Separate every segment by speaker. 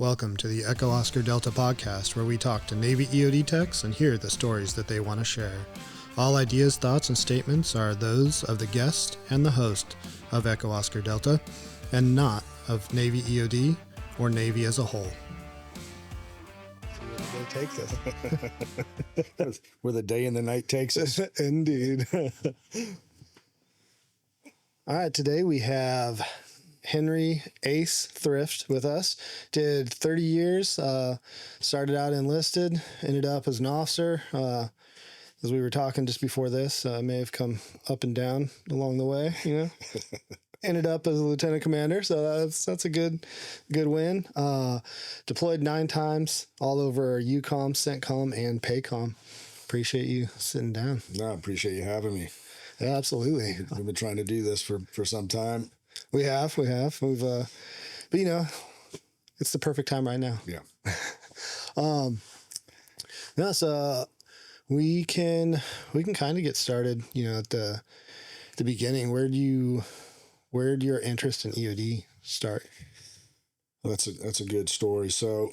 Speaker 1: Welcome to the Echo Oscar Delta podcast, where we talk to Navy EOD techs and hear the stories that they want to share. All ideas, thoughts, and statements are those of the guest and the host of Echo Oscar Delta, and not of Navy EOD or Navy as a whole.
Speaker 2: See where the day takes us. Where the day and the night takes us.
Speaker 1: Indeed. All right, today we have Henry Ace Thrift with us. Did 30 years, started out enlisted, ended up as an officer. As we were talking just before this, may have come up and down along the way, you know. Ended up as a lieutenant commander, so that's a good win. Deployed 9 times all over UCOM, CENTCOM, and PACOM. Appreciate you sitting down.
Speaker 2: No, I appreciate you having me.
Speaker 1: Yeah, absolutely.
Speaker 2: We've been trying to do this for some time.
Speaker 1: We have. We've, but you know, it's the perfect time right now.
Speaker 2: Yeah.
Speaker 1: So we can kind of get started, you know, at the beginning. Where did your interest in EOD start?
Speaker 2: Well, that's a good story. So,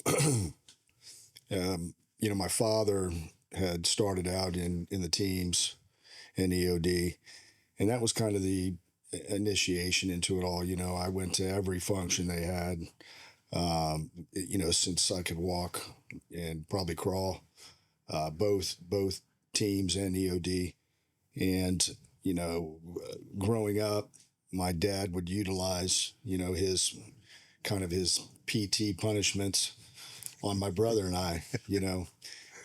Speaker 2: you know, my father had started out in the teams in EOD, and that was kind of the initiation into it all. You know, I went to every function they had, you know, since I could walk and probably crawl, both teams and EOD. And, you know, growing up, my dad would utilize, you know, his PT punishments on my brother and I, you know,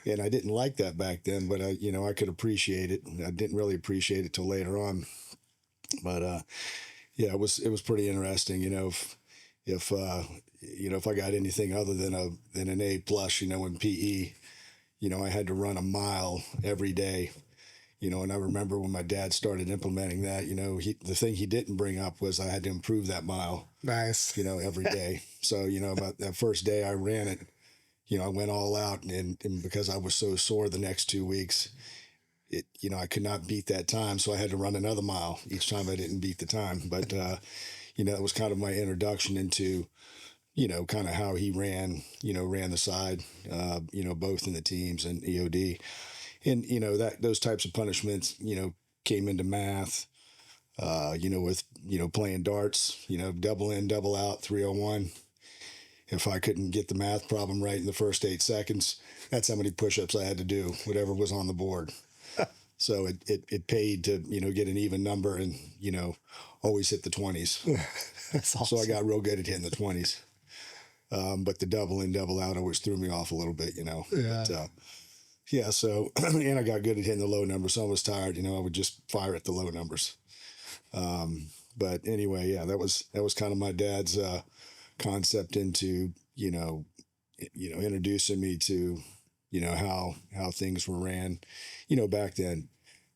Speaker 2: and I didn't like that back then, but you know, I could appreciate it. I didn't really appreciate it till later on. But yeah, it was pretty interesting. You know, if you know, if I got anything other than an A+, you know, in PE, you know, I had to run a mile every day. You know, and I remember when my dad started implementing that, you know, the thing he didn't bring up was I had to improve that mile.
Speaker 1: Nice.
Speaker 2: You know, every day. So, you know, about that first day I ran it, you know, I went all out, and because I was so sore the next 2 weeks, you know, I could not beat that time. So I had to run another mile each time I didn't beat the time. But, you know, it was kind of my introduction into, you know, kind of how he ran the side, you know, both in the teams and EOD. And, you know, those types of punishments, you know, came into math, you know, with, you know, playing darts, you know, double in, double out, 301. If I couldn't get the math problem right in the first 8 seconds, that's how many push-ups I had to do, whatever was on the board. So it paid to, you know, get an even number and, you know, always hit the 20s.
Speaker 1: That's awesome.
Speaker 2: So I got real good at hitting the 20s. But the double in, double out always threw me off a little bit, you know.
Speaker 1: Yeah.
Speaker 2: But, yeah, so, and I got good at hitting the low numbers. So I was tired, you know, I would just fire at the low numbers. But anyway, yeah, that was kind of my dad's concept into, you know, introducing me to, you know, how things were ran, you know, back then.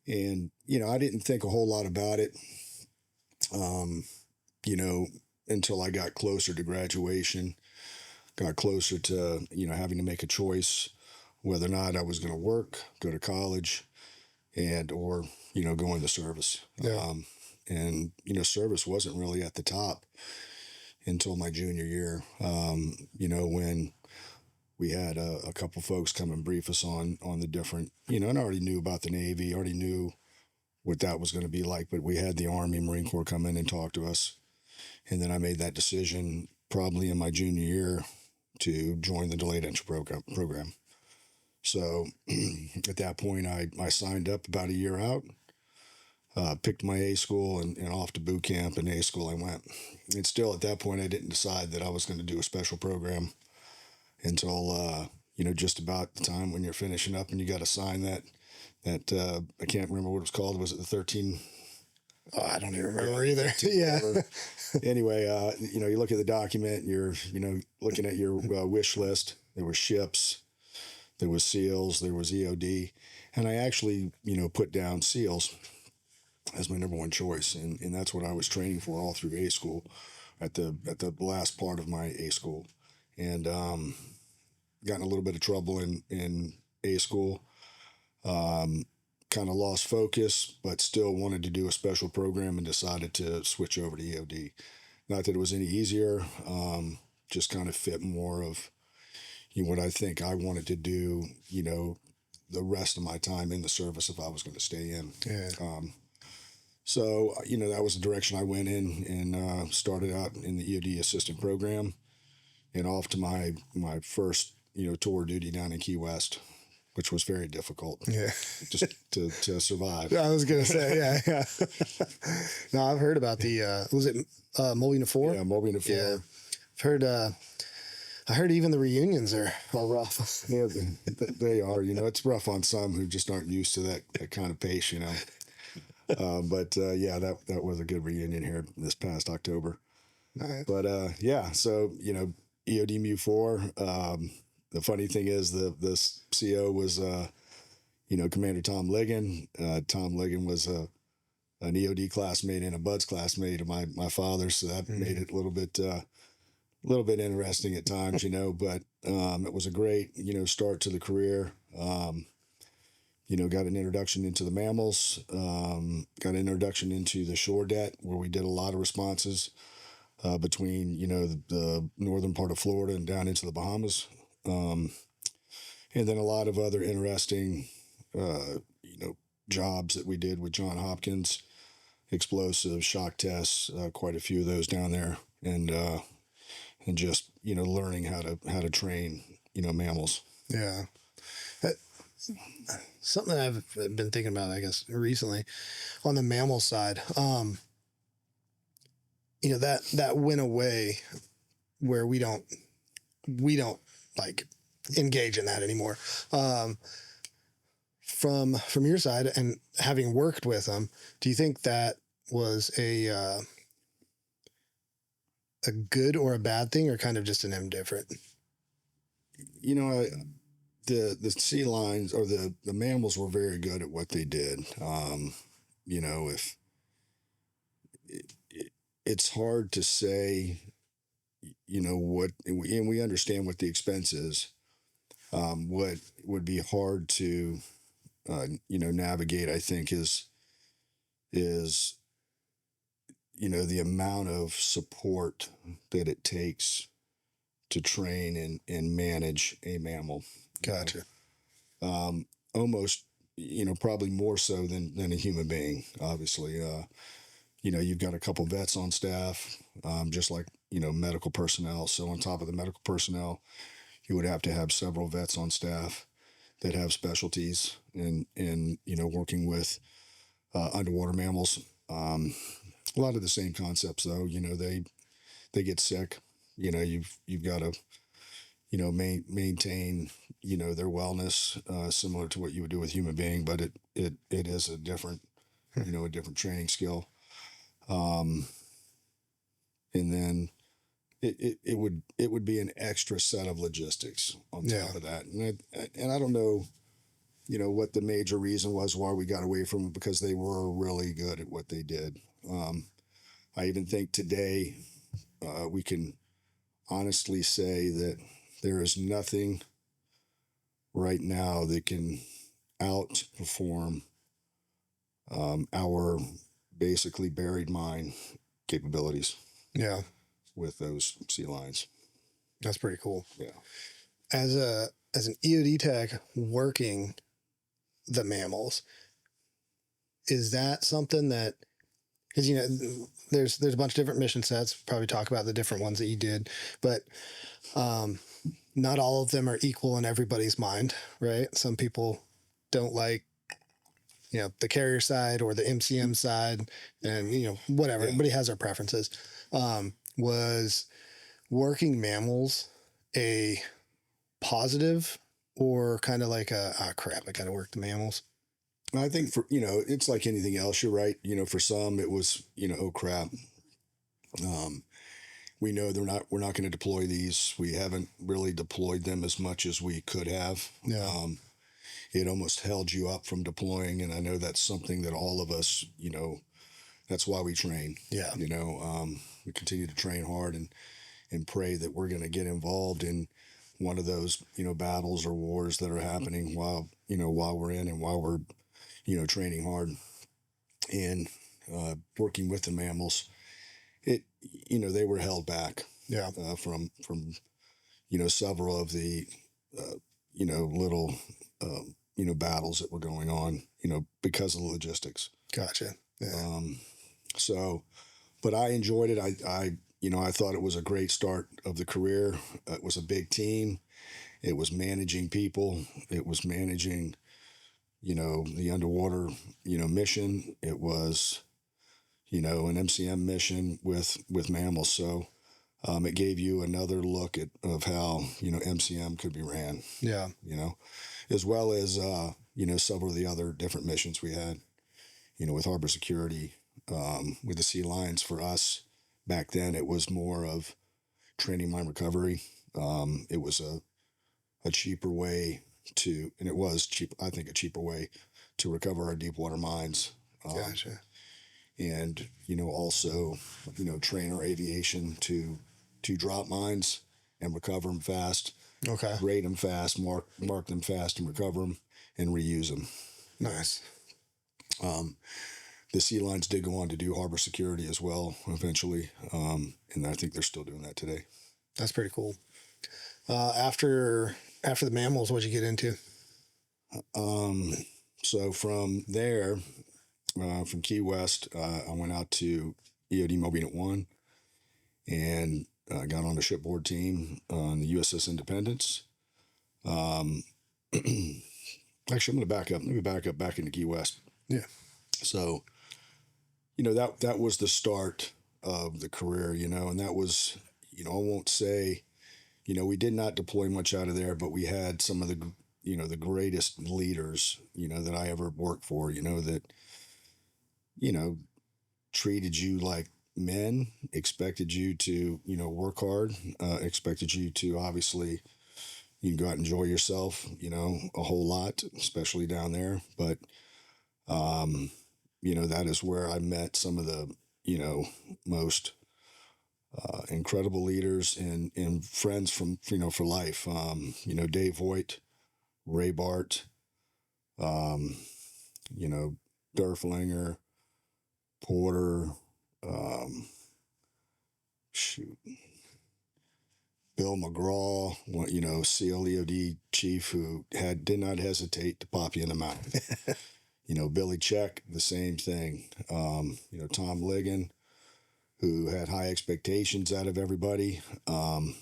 Speaker 2: And, you know, I didn't think a whole lot about it, you know, until I got closer to graduation, got closer to, you know, having to make a choice whether or not I was going to work, go to college, or, you know, go in the service.
Speaker 1: Yeah.
Speaker 2: And, you know, service wasn't really at the top until my junior year, you know, when we had a couple folks come and brief us on the different, you know, and I already knew about the Navy, already knew what that was going to be like, but we had the Army, Marine Corps come in and talk to us. And then I made that decision probably in my junior year to join the delayed entry program. So at that point, I signed up about a year out, picked my A school and off to boot camp, and A school I went. And still at that point, I didn't decide that I was going to do a special program until, you know, just about the time when you're finishing up and you got to sign that I can't remember what it was called. Was it the 13?
Speaker 1: Oh, I don't even remember either. Yeah.
Speaker 2: Anyway, you know, you look at the document, you're, you know, looking at your wish list. There were ships, there was SEALs, there was EOD. And I actually, you know, put down SEALs as my number one choice. And that's what I was training for all through A school at the last part of my A school. And got in a little bit of trouble in A school. Kind of lost focus, but still wanted to do a special program and decided to switch over to EOD. Not that it was any easier. just kind of fit more of, what I think I wanted to do, the rest of my time in the service if I was going to stay in.
Speaker 1: Yeah.
Speaker 2: So, that was the direction I went in and started out in the EOD assistant program and off to my first, tour duty down in Key West, which was very difficult.
Speaker 1: Yeah.
Speaker 2: Just to survive.
Speaker 1: I was going to say, yeah. No, I've heard about the, was it Molina 4?
Speaker 2: Yeah, Molina 4.
Speaker 1: Yeah. I've heard, I heard even the reunions are rough.
Speaker 2: Yeah, they are. It's rough on some who just aren't used to that kind of pace, But yeah, that was a good reunion here this past October.
Speaker 1: Nice.
Speaker 2: But yeah, so EOD Mu 4. The funny thing is the CO was Commander Tom Ligon. Tom Ligon was an EOD classmate and a Bud's classmate of my father, so that made it a little bit interesting at times, But it was a great start to the career. Got an introduction into the mammals, got an introduction into the shore deck where we did a lot of responses between, the northern part of Florida and down into the Bahamas. And then a lot of other interesting, jobs that we did with John Hopkins, explosive shock tests, quite a few of those down there. And just, learning how to train, mammals.
Speaker 1: Yeah. Something I've been thinking about, I guess, recently on the mammal side, that went away where we don't like engage in that anymore. From your side and having worked with them, do you think that was a good or a bad thing, or kind of just an indifferent?
Speaker 2: The sea lions or the mammals were very good at what they did. If it's hard to say, what, and we understand what the expense is. What would be hard to, navigate, I think, is the amount of support that it takes to train and manage a mammal.
Speaker 1: Gotcha.
Speaker 2: Almost, probably more so than a human being, obviously. You've got a couple vets on staff, just like, medical personnel. So on top of the medical personnel, you would have to have several vets on staff that have specialties in working with underwater mammals. A lot of the same concepts, though. They get sick. You've got to maintain their wellness, similar to what you would do with human being, but it is a different a different training skill. And then it would be an extra set of logistics on top of that. And I don't know what the major reason was why we got away from it, because they were really good at what they did. I even think today we can honestly say that there is nothing right now that can outperform our basically buried mine capabilities.
Speaker 1: Yeah.
Speaker 2: With those sea lions.
Speaker 1: That's pretty cool.
Speaker 2: Yeah.
Speaker 1: As an EOD tech working the mammals, is that something that, because there's a bunch of different mission sets, probably talk about the different ones that you did, but not all of them are equal in everybody's mind, right? Some people don't like the carrier side or the MCM side, and whatever. Everybody has their preferences. Was working mammals a positive, or kind of like crap, I gotta work the mammals?
Speaker 2: I think for it's like anything else. You're right. For some it was oh crap. We know we're not going to deploy these. We haven't really deployed them as much as we could have.
Speaker 1: Yeah.
Speaker 2: It almost held you up from deploying, and I know that's something that all of us, that's why we train.
Speaker 1: Yeah.
Speaker 2: We continue to train hard and pray that we're going to get involved in one of those, battles or wars that are happening while we're in and while we're, training hard and working with the mammals. They were held back.
Speaker 1: Yeah.
Speaker 2: From several of the little battles that were going on, because of the logistics.
Speaker 1: Gotcha. Yeah.
Speaker 2: So, but I enjoyed it. I thought it was a great start of the career. It was a big team. It was managing people. It was managing, the underwater, mission. It was, an MCM mission with mammals. So, it gave you another look of how, MCM could be ran.
Speaker 1: Yeah.
Speaker 2: As well as, several of the other different missions we had, with harbor security, with the Sea Lions. For us back then, it was more of training mine recovery. It was a cheaper way and it was cheap, I think, a cheaper way to recover our deep water mines.
Speaker 1: Gotcha.
Speaker 2: And, also, train our aviation to drop mines and recover them fast.
Speaker 1: Okay.
Speaker 2: Rate them fast, mark them fast, and recover them and reuse them.
Speaker 1: Nice.
Speaker 2: The Sea Lions did go on to do harbor security as well eventually, and I think they're still doing that today.
Speaker 1: That's pretty cool. After the mammals, what'd you get into?
Speaker 2: So from there, from Key West, I went out to EOD Mobile Unit 1 and got on the shipboard team on the USS Independence. Actually, I'm going to back up. Let me back up back into Key West.
Speaker 1: Yeah.
Speaker 2: So, that was the start of the career, and that was, I won't say, we did not deploy much out of there, but we had some of the, the greatest leaders, that I ever worked for, that, treated you like men, expected you to, work hard, expected you to obviously, you can go out and enjoy yourself, a whole lot, especially down there. But, that is where I met some of the, most incredible leaders and friends from, for life. Dave Hoyt, Ray Bart, Durflinger, Porter, Bill McGraw, SEAL EOD chief who did not hesitate to pop you in the mouth. Billy Check, the same thing. Tom Ligon, who had high expectations out of everybody. One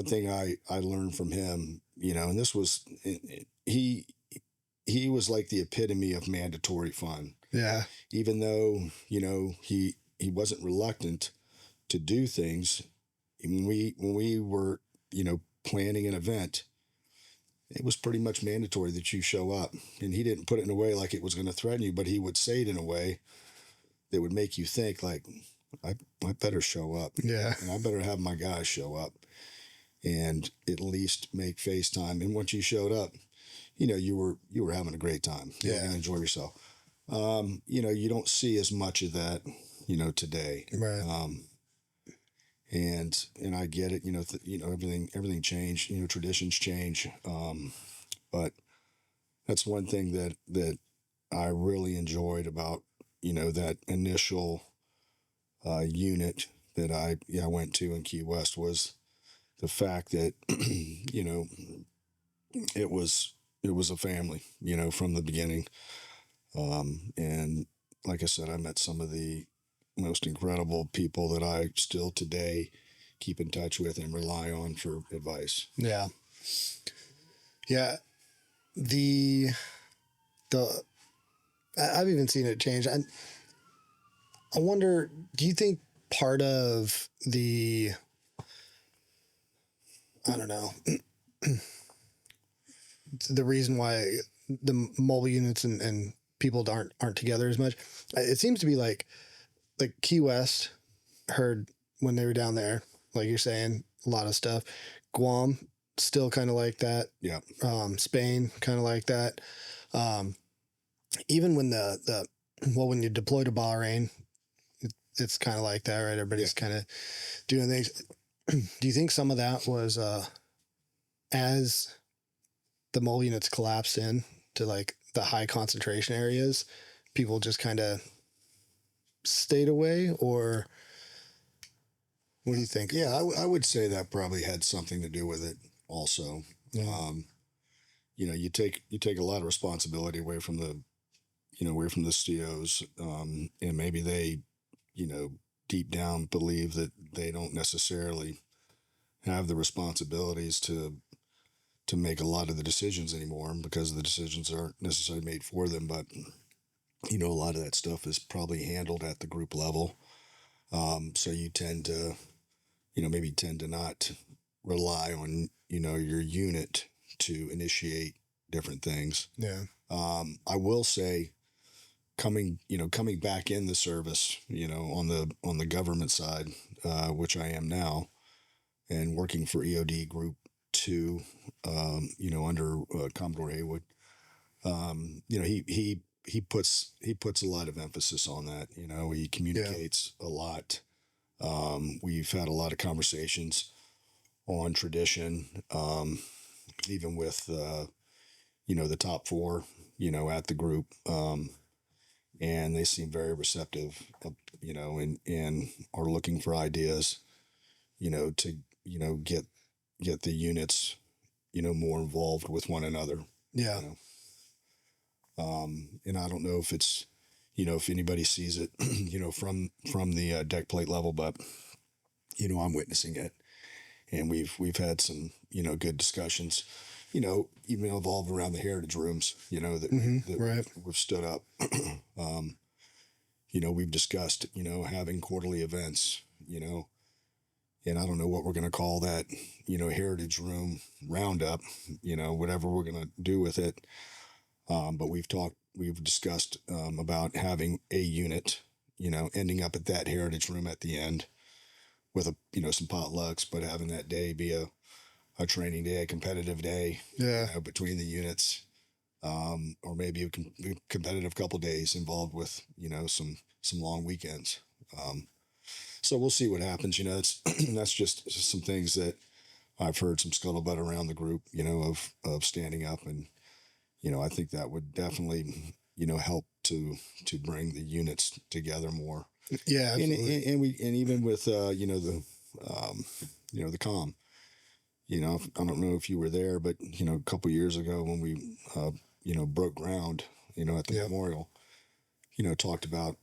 Speaker 2: thing I learned from him, and this was, he was like the epitome of mandatory fun.
Speaker 1: Yeah.
Speaker 2: Even though, he wasn't reluctant to do things. When we were, planning an event, it was pretty much mandatory that you show up. And he didn't put it in a way like it was going to threaten you, but he would say it in a way that would make you think like, I better show up.
Speaker 1: Yeah.
Speaker 2: And I better have my guys show up and at least make FaceTime. And once you showed up, you were having a great time. You were gonna enjoy yourself. You don't see as much of that, today.
Speaker 1: Right.
Speaker 2: And I get it, everything changed, traditions change. But that's one thing that I really enjoyed about, that initial unit that I went to in Key West was the fact that, it was a family, from the beginning. And like I said, I met some of the most incredible people that I still today keep in touch with and rely on for advice.
Speaker 1: Yeah. Yeah. The I've even seen it change. I wonder, do you think part of the, I don't know, the reason why the mobile units and people aren't together as much, it seems to be like Key West heard when they were down there, like you're saying, a lot of stuff. Guam, still kind of like that.
Speaker 2: Yeah.
Speaker 1: Spain, kind of like that. Even when when you deploy to Bahrain, it's kind of like that, right? Everybody's kind of doing things. Do you think some of that was as the mobile units collapsed in to like the high concentration areas, people just kind of stayed away, or What do you think?
Speaker 2: Yeah, I would say that probably had something to do with it also.
Speaker 1: Yeah.
Speaker 2: You take a lot of responsibility away from the COs, and maybe they, you know, deep down believe that they don't necessarily have the responsibilities to make a lot of the decisions anymore because the decisions aren't necessarily made for them. But a lot of that stuff is probably handled at the group level. So you tend to, maybe tend to not rely on, your unit to initiate different things.
Speaker 1: Yeah.
Speaker 2: I will say, coming back in the service, on the government side, which I am now, and working for EOD Group 2, under Commodore Haywood. He puts a lot of emphasis on that. He communicates a lot. We've had a lot of conversations on tradition, even with the top four, at the group, and they seem very receptive, and are looking for ideas, to get the units, more involved with one another.
Speaker 1: Yeah.
Speaker 2: And I don't know if it's, if anybody sees it, from the deck plate level, but I'm witnessing it, and we've had some, good discussions, even evolved around the heritage rooms, that
Speaker 1: Right.
Speaker 2: we've stood up. We've discussed, having quarterly events, and I don't know what we're going to call that, heritage room roundup, whatever we're going to do with it. But we've discussed, about having a unit, ending up at that heritage room at the end with some potlucks, but having that day be a training day, a competitive day,
Speaker 1: Yeah.
Speaker 2: between the units, or maybe a competitive couple days involved with, some long weekends. So we'll see what happens. It's, that's just some things that I've heard some scuttlebutt around the group, of standing up, and, I think that would definitely, help to bring the units together more.
Speaker 1: Yeah.
Speaker 2: And,
Speaker 1: Absolutely.
Speaker 2: and even with, the comm, I don't know if you were there, but, a couple years ago when we, broke ground, at the
Speaker 1: Yeah.
Speaker 2: memorial, talked about,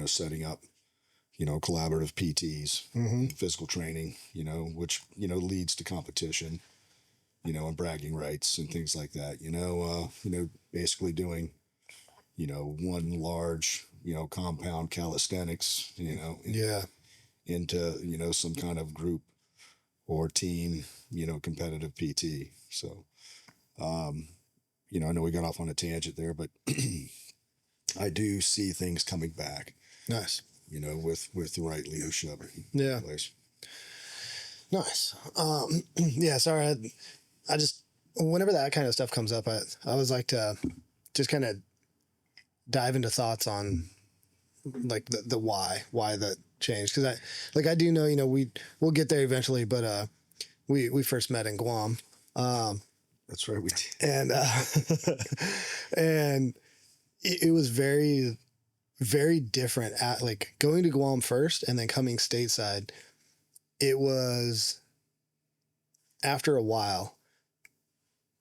Speaker 2: setting up, collaborative PTs,
Speaker 1: Mm-hmm.
Speaker 2: physical training, which, leads to competition, and bragging rights and things like that, basically doing, one large, compound calisthenics,
Speaker 1: Yeah.
Speaker 2: into, some kind of group or team, competitive PT. So, I know we got off on a tangent there, but I do see things coming back,
Speaker 1: Nice.
Speaker 2: with the right leadership
Speaker 1: Yeah.
Speaker 2: in place.
Speaker 1: Nice. Yeah. Sorry. I just, whenever that kind of stuff comes up, I always like to just kind of dive into thoughts on like the why that changed. Cause I do know, we'll get there eventually, but, we first met in Guam.
Speaker 2: That's right. We did.
Speaker 1: And, and it was very, very different at like going to Guam first and then coming stateside. It was after a while,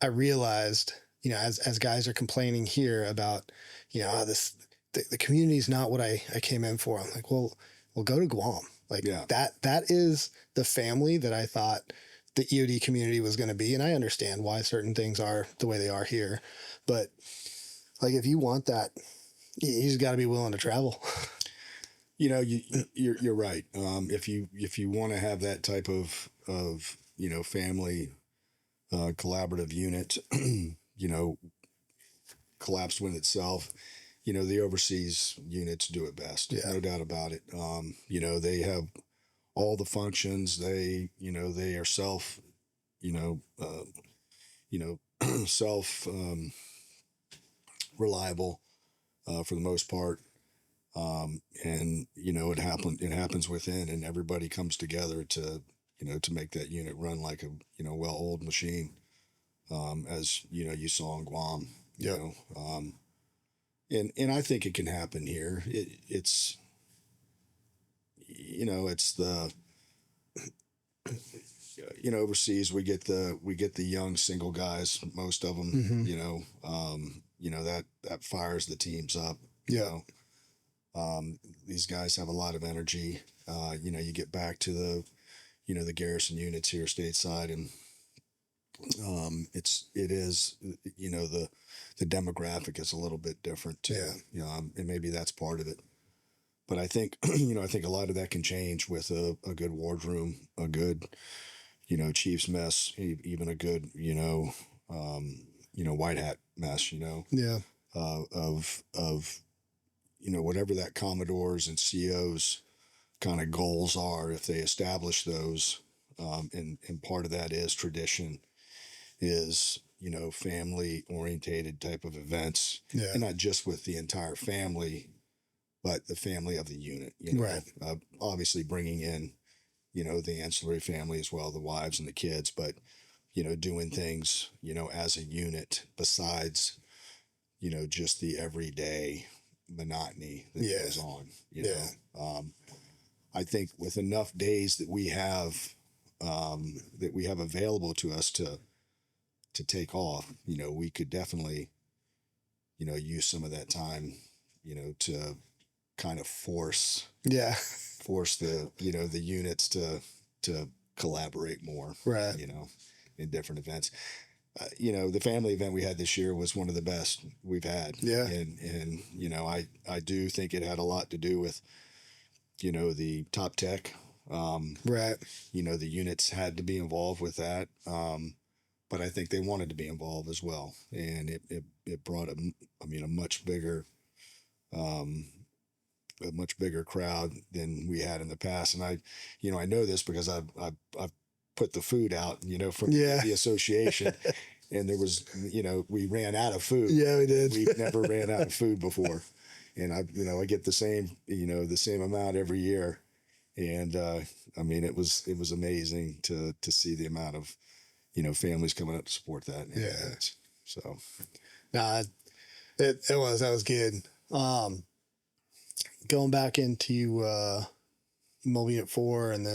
Speaker 1: I realized, as guys are complaining here about, the community is not what I came in for. I'm like, well, go to Guam. Like
Speaker 2: Yeah.
Speaker 1: that is the family that I thought the EOD community was going to be. And I understand why certain things are the way they are here, but like, if you want that, you just got to be willing to travel.
Speaker 2: You're right. If you want to have that type of family, collaborative unit, collapsed within itself, the overseas units do it best.
Speaker 1: Yeah.
Speaker 2: No doubt about it. They have all the functions. They are self, self, reliable, for the most part. And it happens within, and everybody comes together to make that unit run like a, well-oiled machine, as, you saw in Guam,
Speaker 1: Yep.
Speaker 2: and I think it can happen here. It's, it's the, overseas we get the young single guys, most of them.
Speaker 1: Mm-hmm.
Speaker 2: That fires the teams up.
Speaker 1: Yeah.
Speaker 2: These guys have a lot of energy. You get back to the garrison units here stateside, and it is the demographic is a little bit different too.
Speaker 1: Yeah.
Speaker 2: And maybe that's part of it. But I think I think a lot of that can change with a good wardroom, a good chief's mess, even a good white hat mess.
Speaker 1: Yeah.
Speaker 2: Of whatever that Commodores and COs kind of goals are, if they establish those, and part of that is tradition, is family orientated type of events,
Speaker 1: Yeah.
Speaker 2: and not just with the entire family, but the family of the unit.
Speaker 1: Right.
Speaker 2: Obviously bringing in the ancillary family as well, the wives and the kids, but doing things as a unit besides just the everyday monotony that goes on. I think with enough days that we have available to us to take off, we could definitely use some of that time to kind of force the the units to collaborate more,
Speaker 1: right,
Speaker 2: in different events. The family event we had this year was one of the best we've had.
Speaker 1: Yeah.
Speaker 2: And I do think it had a lot to do with, the top tech.
Speaker 1: right.
Speaker 2: The units had to be involved with that. But I think they wanted to be involved as well. And it brought a much bigger, crowd than we had in the past. And I know this because I've put the food out, from the association, and there was, we ran out of food.
Speaker 1: Yeah, we did.
Speaker 2: We've never ran out of food before. And I get the same amount every year. And, it was amazing to see the amount of, families coming up to support that.
Speaker 1: Yeah.
Speaker 2: So.
Speaker 1: Nah, that was good. Going back into, Mobile Unit 4 and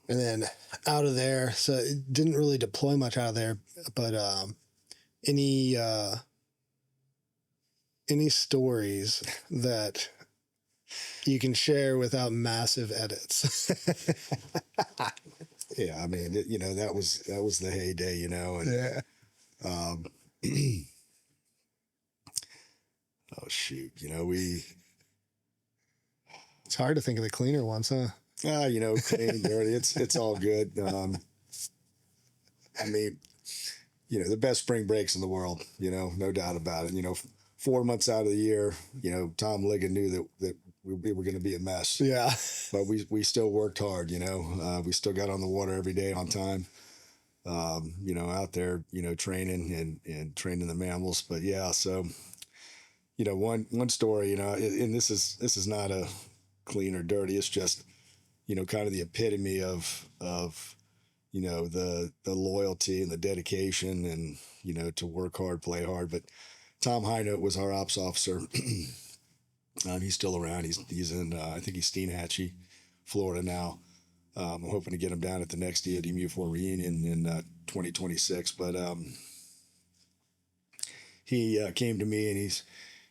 Speaker 1: then out of there. So it didn't really deploy much out of there, but, any stories that you can share without massive edits?
Speaker 2: Yeah, that was the heyday, and
Speaker 1: Yeah.
Speaker 2: Oh shoot,
Speaker 1: It's hard to think of the cleaner ones, huh?
Speaker 2: Clean, dirty, it's all good. The best spring breaks in the world, no doubt about it. 4 months out of the year, Tom Ligon knew that we were going to be a mess.
Speaker 1: Yeah.
Speaker 2: But we still worked hard, we still got on the water every day on time, out there, training and training the mammals. But yeah, so, one story, and this is not a clean or dirty. It's just, kind of the epitome of the loyalty and the dedication and, to work hard, play hard. But Tom Hinote was our ops officer. He's still around. He's in, I think he's Steenhatchee, Florida now. I'm hoping to get him down at the next EOD MU4 reunion in 2026. But he came to me and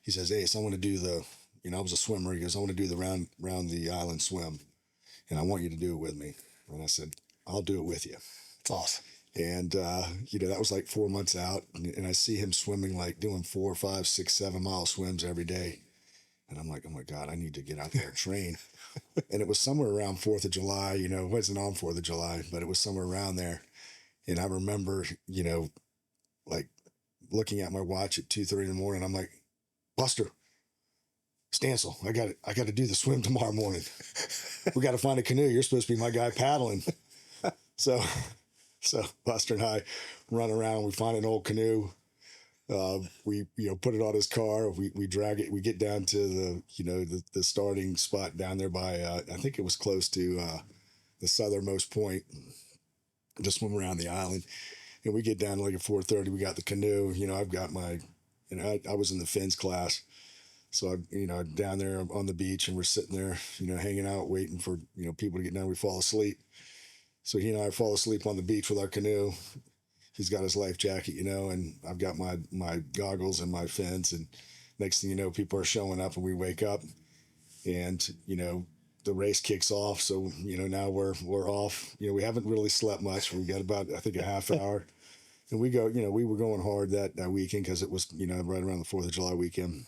Speaker 2: he says, "Ace, I want to do the, I was a swimmer." He goes, "I want to do the round the island swim, and I want you to do it with me." And I said, "I'll do it with you."
Speaker 1: It's awesome.
Speaker 2: And, that was like 4 months out. And I see him swimming, like doing 4, 5, 6, 7 mile swims every day. And I'm like, oh my God, I need to get out there and train. And it was somewhere around 4th of July, it wasn't on 4th of July, but it was somewhere around there. And I remember, like looking at my watch at 2:30 in the morning. I'm like, "Buster, Stancil, I got to do the swim tomorrow morning. We got to find a canoe. You're supposed to be my guy paddling." So Buster and I run around. We find an old canoe. We put it on his car. We drag it. We get down to the starting spot down there by I think it was close to the southernmost point. Just swim around the island, and we get down like at 4:30. We got the canoe. I've got my, I was in the fins class, so I'm down there on the beach, and we're sitting there, hanging out, waiting for people to get down. We fall asleep. So he and I fall asleep on the beach with our canoe. He's got his life jacket, and I've got my goggles and my fins. And next thing you know, people are showing up, and we wake up, and the race kicks off. So now we're off. We haven't really slept much. We got about, I think, a half hour, and we go. We were going hard that weekend because it was right around the 4th of July weekend.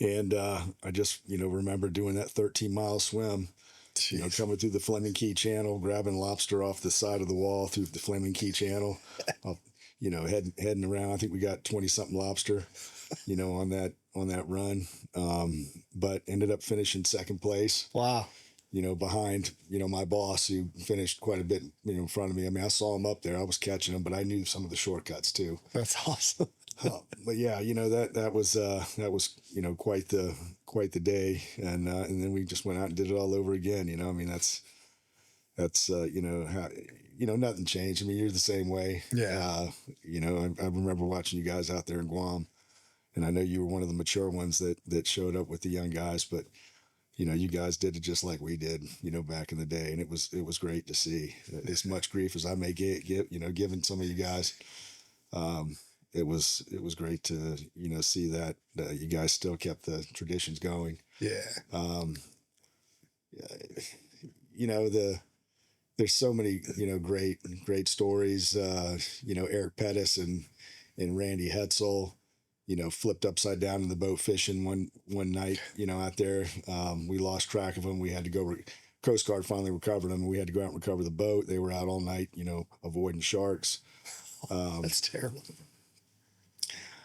Speaker 2: And I just remember doing that 13-mile swim.
Speaker 1: Jeez.
Speaker 2: Coming through the Fleming Key Channel, grabbing lobster off the side of the wall through the Fleming Key Channel, heading around. I think we got 20-something lobster, on that run. But ended up finishing second place.
Speaker 1: Wow.
Speaker 2: Behind, my boss, who finished quite a bit, in front of me. I mean, I saw him up there. I was catching him, but I knew some of the shortcuts too.
Speaker 1: That's awesome.
Speaker 2: But yeah, that was quite the day, and then we just went out and did it all over again. I mean, that's how, nothing changed. I mean, you're the same way.
Speaker 1: Yeah.
Speaker 2: I remember watching you guys out there in Guam, and I know you were one of the mature ones that showed up with the young guys, but you guys did it just like we did, back in the day, and it was great to see. As much grief as I may get, giving some of you guys. It was great to see that you guys still kept the traditions going.
Speaker 1: Yeah.
Speaker 2: There's so many great stories. Eric Pettis and Randy Hetzel, flipped upside down in the boat fishing one night. Out there, we lost track of them. We had to go. Coast Guard finally recovered them, and we had to go out and recover the boat. They were out all night, avoiding sharks.
Speaker 1: That's terrible.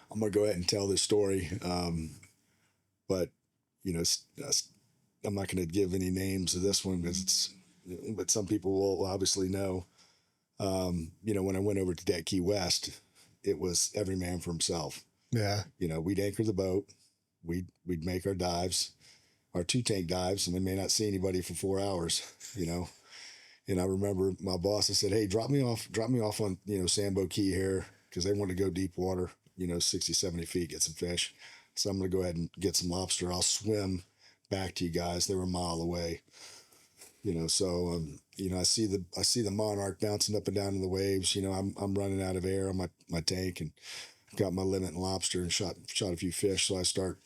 Speaker 2: I'm going to go ahead and tell this story. But, I'm not going to give any names of this one but some people will obviously know. When I went over to Dead Key West, it was every man for himself.
Speaker 1: Yeah.
Speaker 2: We'd anchor the boat. We'd make our dives, our 2-tank dives, and we may not see anybody for 4 hours, And I remember my boss, I said, hey, drop me off on, Sambo Key here, because they want to go deep water, 60, 70 feet, get some fish. So I'm going to go ahead and get some lobster. I'll swim back to you guys. They were a mile away, so, I see the Monarch bouncing up and down in the waves. I'm running out of air on my tank, and got my limit in lobster, and shot a few fish. So I start,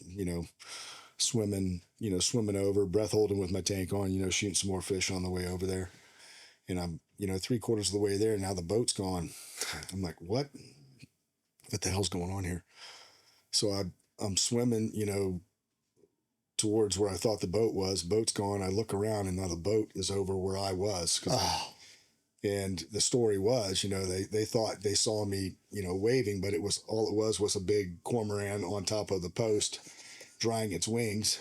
Speaker 2: swimming over, breath holding with my tank on, shooting some more fish on the way over there. And I'm, 3/4 of the way there. Now the boat's gone. I'm like, what the hell's going on here? So I'm swimming, towards where I thought the boat was. Boat's gone. I look around, and now the boat is over where I was. And the story was, they thought they saw me, waving, but it was a big cormorant on top of the post, drying its wings.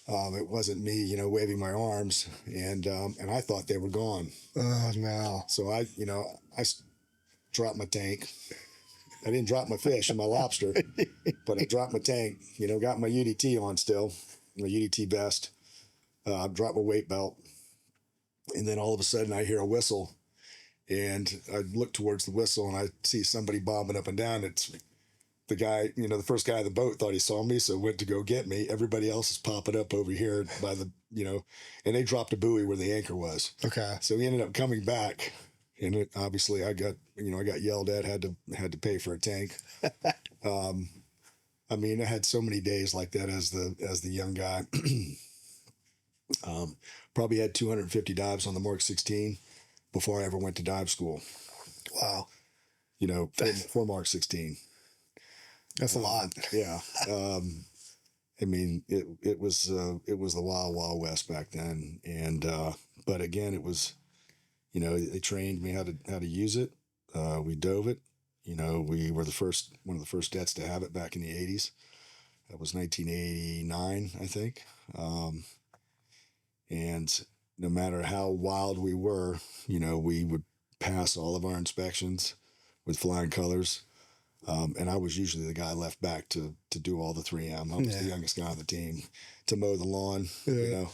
Speaker 2: It wasn't me, waving my arms, and I thought they were gone.
Speaker 1: Oh no!
Speaker 2: So I dropped my tank. I didn't drop my fish and my lobster, but I dropped my tank. Got my UDT on still, my UDT vest. Dropped my weight belt, and then all of a sudden I hear a whistle, and I look towards the whistle, and I see somebody bobbing up and down. It's the guy, the first guy in the boat thought he saw me, so went to go get me. Everybody else is popping up over here by the, and they dropped a buoy where the anchor was.
Speaker 1: Okay.
Speaker 2: So he ended up coming back, and obviously I got yelled at, had to pay for a tank. I mean, I had so many days like that as the young guy. Probably had 250 dives on the Mark 16 before I ever went to dive school.
Speaker 1: Wow.
Speaker 2: For Mark 16.
Speaker 1: That's a lot.
Speaker 2: Yeah. I mean, it was the wild, wild west back then. And, but again, it was, they trained me how to use it. We dove it. We were one of the first jets to have it back in the 80s. That was 1989, I think. And no matter how wild we were, we would pass all of our inspections with flying colors. And I was usually the guy left back to do all the 3M. I was the youngest guy on the team to mow the lawn. A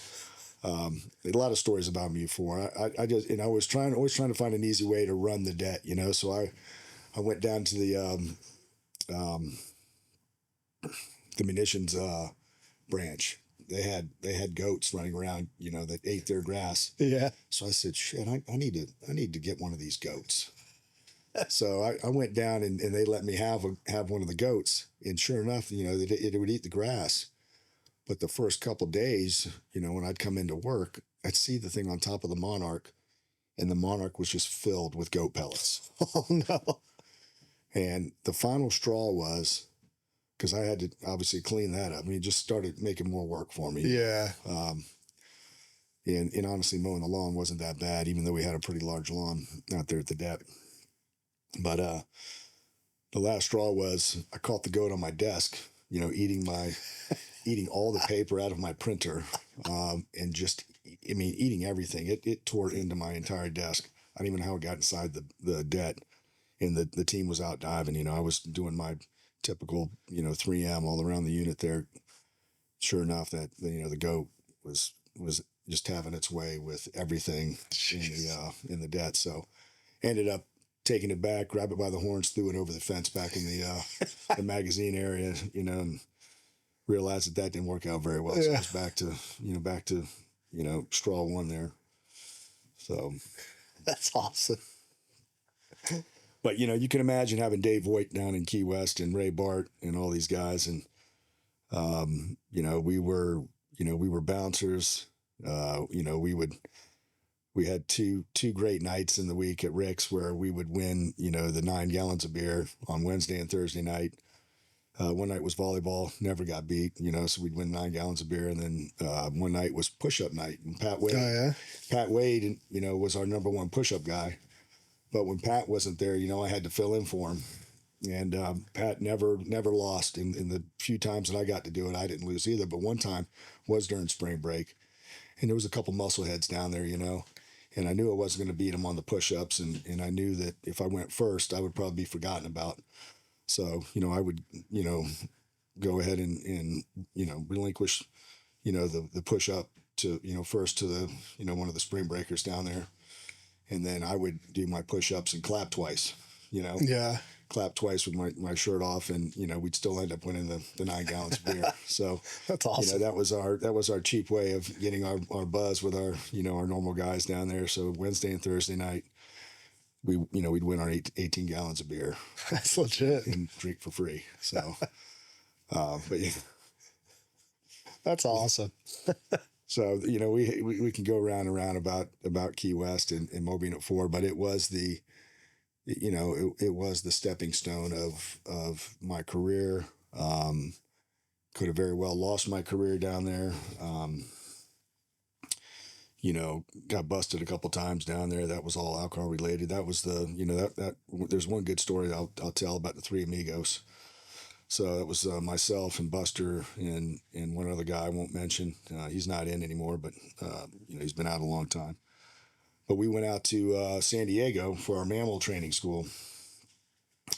Speaker 2: lot of stories about me before. I was always trying to find an easy way to run the debt. So I went down to the munitions branch they had goats running around, that ate their grass.
Speaker 1: Yeah.
Speaker 2: So I said, shit, I need to get one of these goats. So I went down and they let me have one of the goats, and sure enough, it would eat the grass. But the first couple days, when I'd come into work, I'd see the thing on top of the Monarch, and the Monarch was just filled with goat pellets.
Speaker 1: Oh no.
Speaker 2: And the final straw was, because I had to obviously clean that up. I mean, it just started making more work for me.
Speaker 1: Yeah.
Speaker 2: And honestly, mowing the lawn wasn't that bad, even though we had a pretty large lawn out there at the depth. But the last straw was I caught the goat on my desk, eating all the paper out of my printer, and just, eating everything. It tore into my entire desk. I don't even know how it got inside the det. And the team was out diving. I was doing my typical, 3M all around the unit there. Sure enough, that the goat was just having its way with everything in the det. So ended up taking it back, grabbed it by the horns, threw it over the fence back in the magazine area, and realized that didn't work out very well. So it was back to straw one there. So
Speaker 1: That's awesome.
Speaker 2: But you can imagine having Dave Voigt down in Key West and Ray Bart and all these guys, and we were bouncers. We had two great nights in the week at Rick's where we would win, the 9 gallons of beer on Wednesday and Thursday night. One night was volleyball, never got beat, so we'd win 9 gallons of beer. And then one night was push-up night. And Pat Wade, was our number one push-up guy. But when Pat wasn't there, I had to fill in for him. And Pat never lost. In the few times that I got to do it, I didn't lose either. But one time was during spring break. And there was a couple muscle heads down there, and I knew I wasn't going to beat them on the push-ups. And I knew that if I went first, I would probably be forgotten about. So, I would, go ahead and relinquish, the push-up to, first to the, one of the spring breakers down there. And then I would do my push-ups and clap twice,
Speaker 1: Yeah.
Speaker 2: Clap twice with my shirt off, and we'd still end up winning the 9 gallons of beer. So
Speaker 1: That's awesome.
Speaker 2: that was our cheap way of getting our buzz with our our normal guys down there. So Wednesday and Thursday night, we'd win our 18 gallons of beer.
Speaker 1: That's legit.
Speaker 2: And drink for free. So, but yeah.
Speaker 1: That's awesome.
Speaker 2: So we can go round and round about Key West and Moby Unit 4, but it was the it was the stepping stone of my career. Could have very well lost my career down there. Got busted a couple times down there. That was all alcohol related. That was that there's one good story I'll tell about the Three Amigos. So it was myself and Buster and one other guy I won't mention. He's not in anymore, but he's been out a long time. But we went out to San Diego for our mammal training school,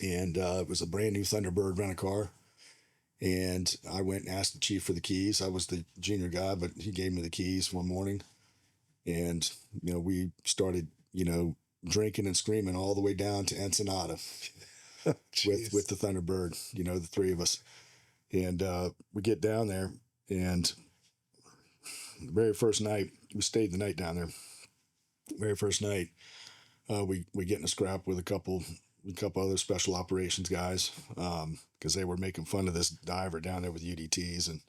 Speaker 2: and it was a brand new Thunderbird rent-a-car. And I went and asked the chief for the keys. I was the junior guy, but he gave me the keys one morning, and we started drinking and screaming all the way down to Ensenada with the Thunderbird. The three of us, and we get down there, and the very first night we stayed the night down there. Very first night, we get in a scrap with a couple other special operations guys, because they were making fun of this diver down there with UDTs, and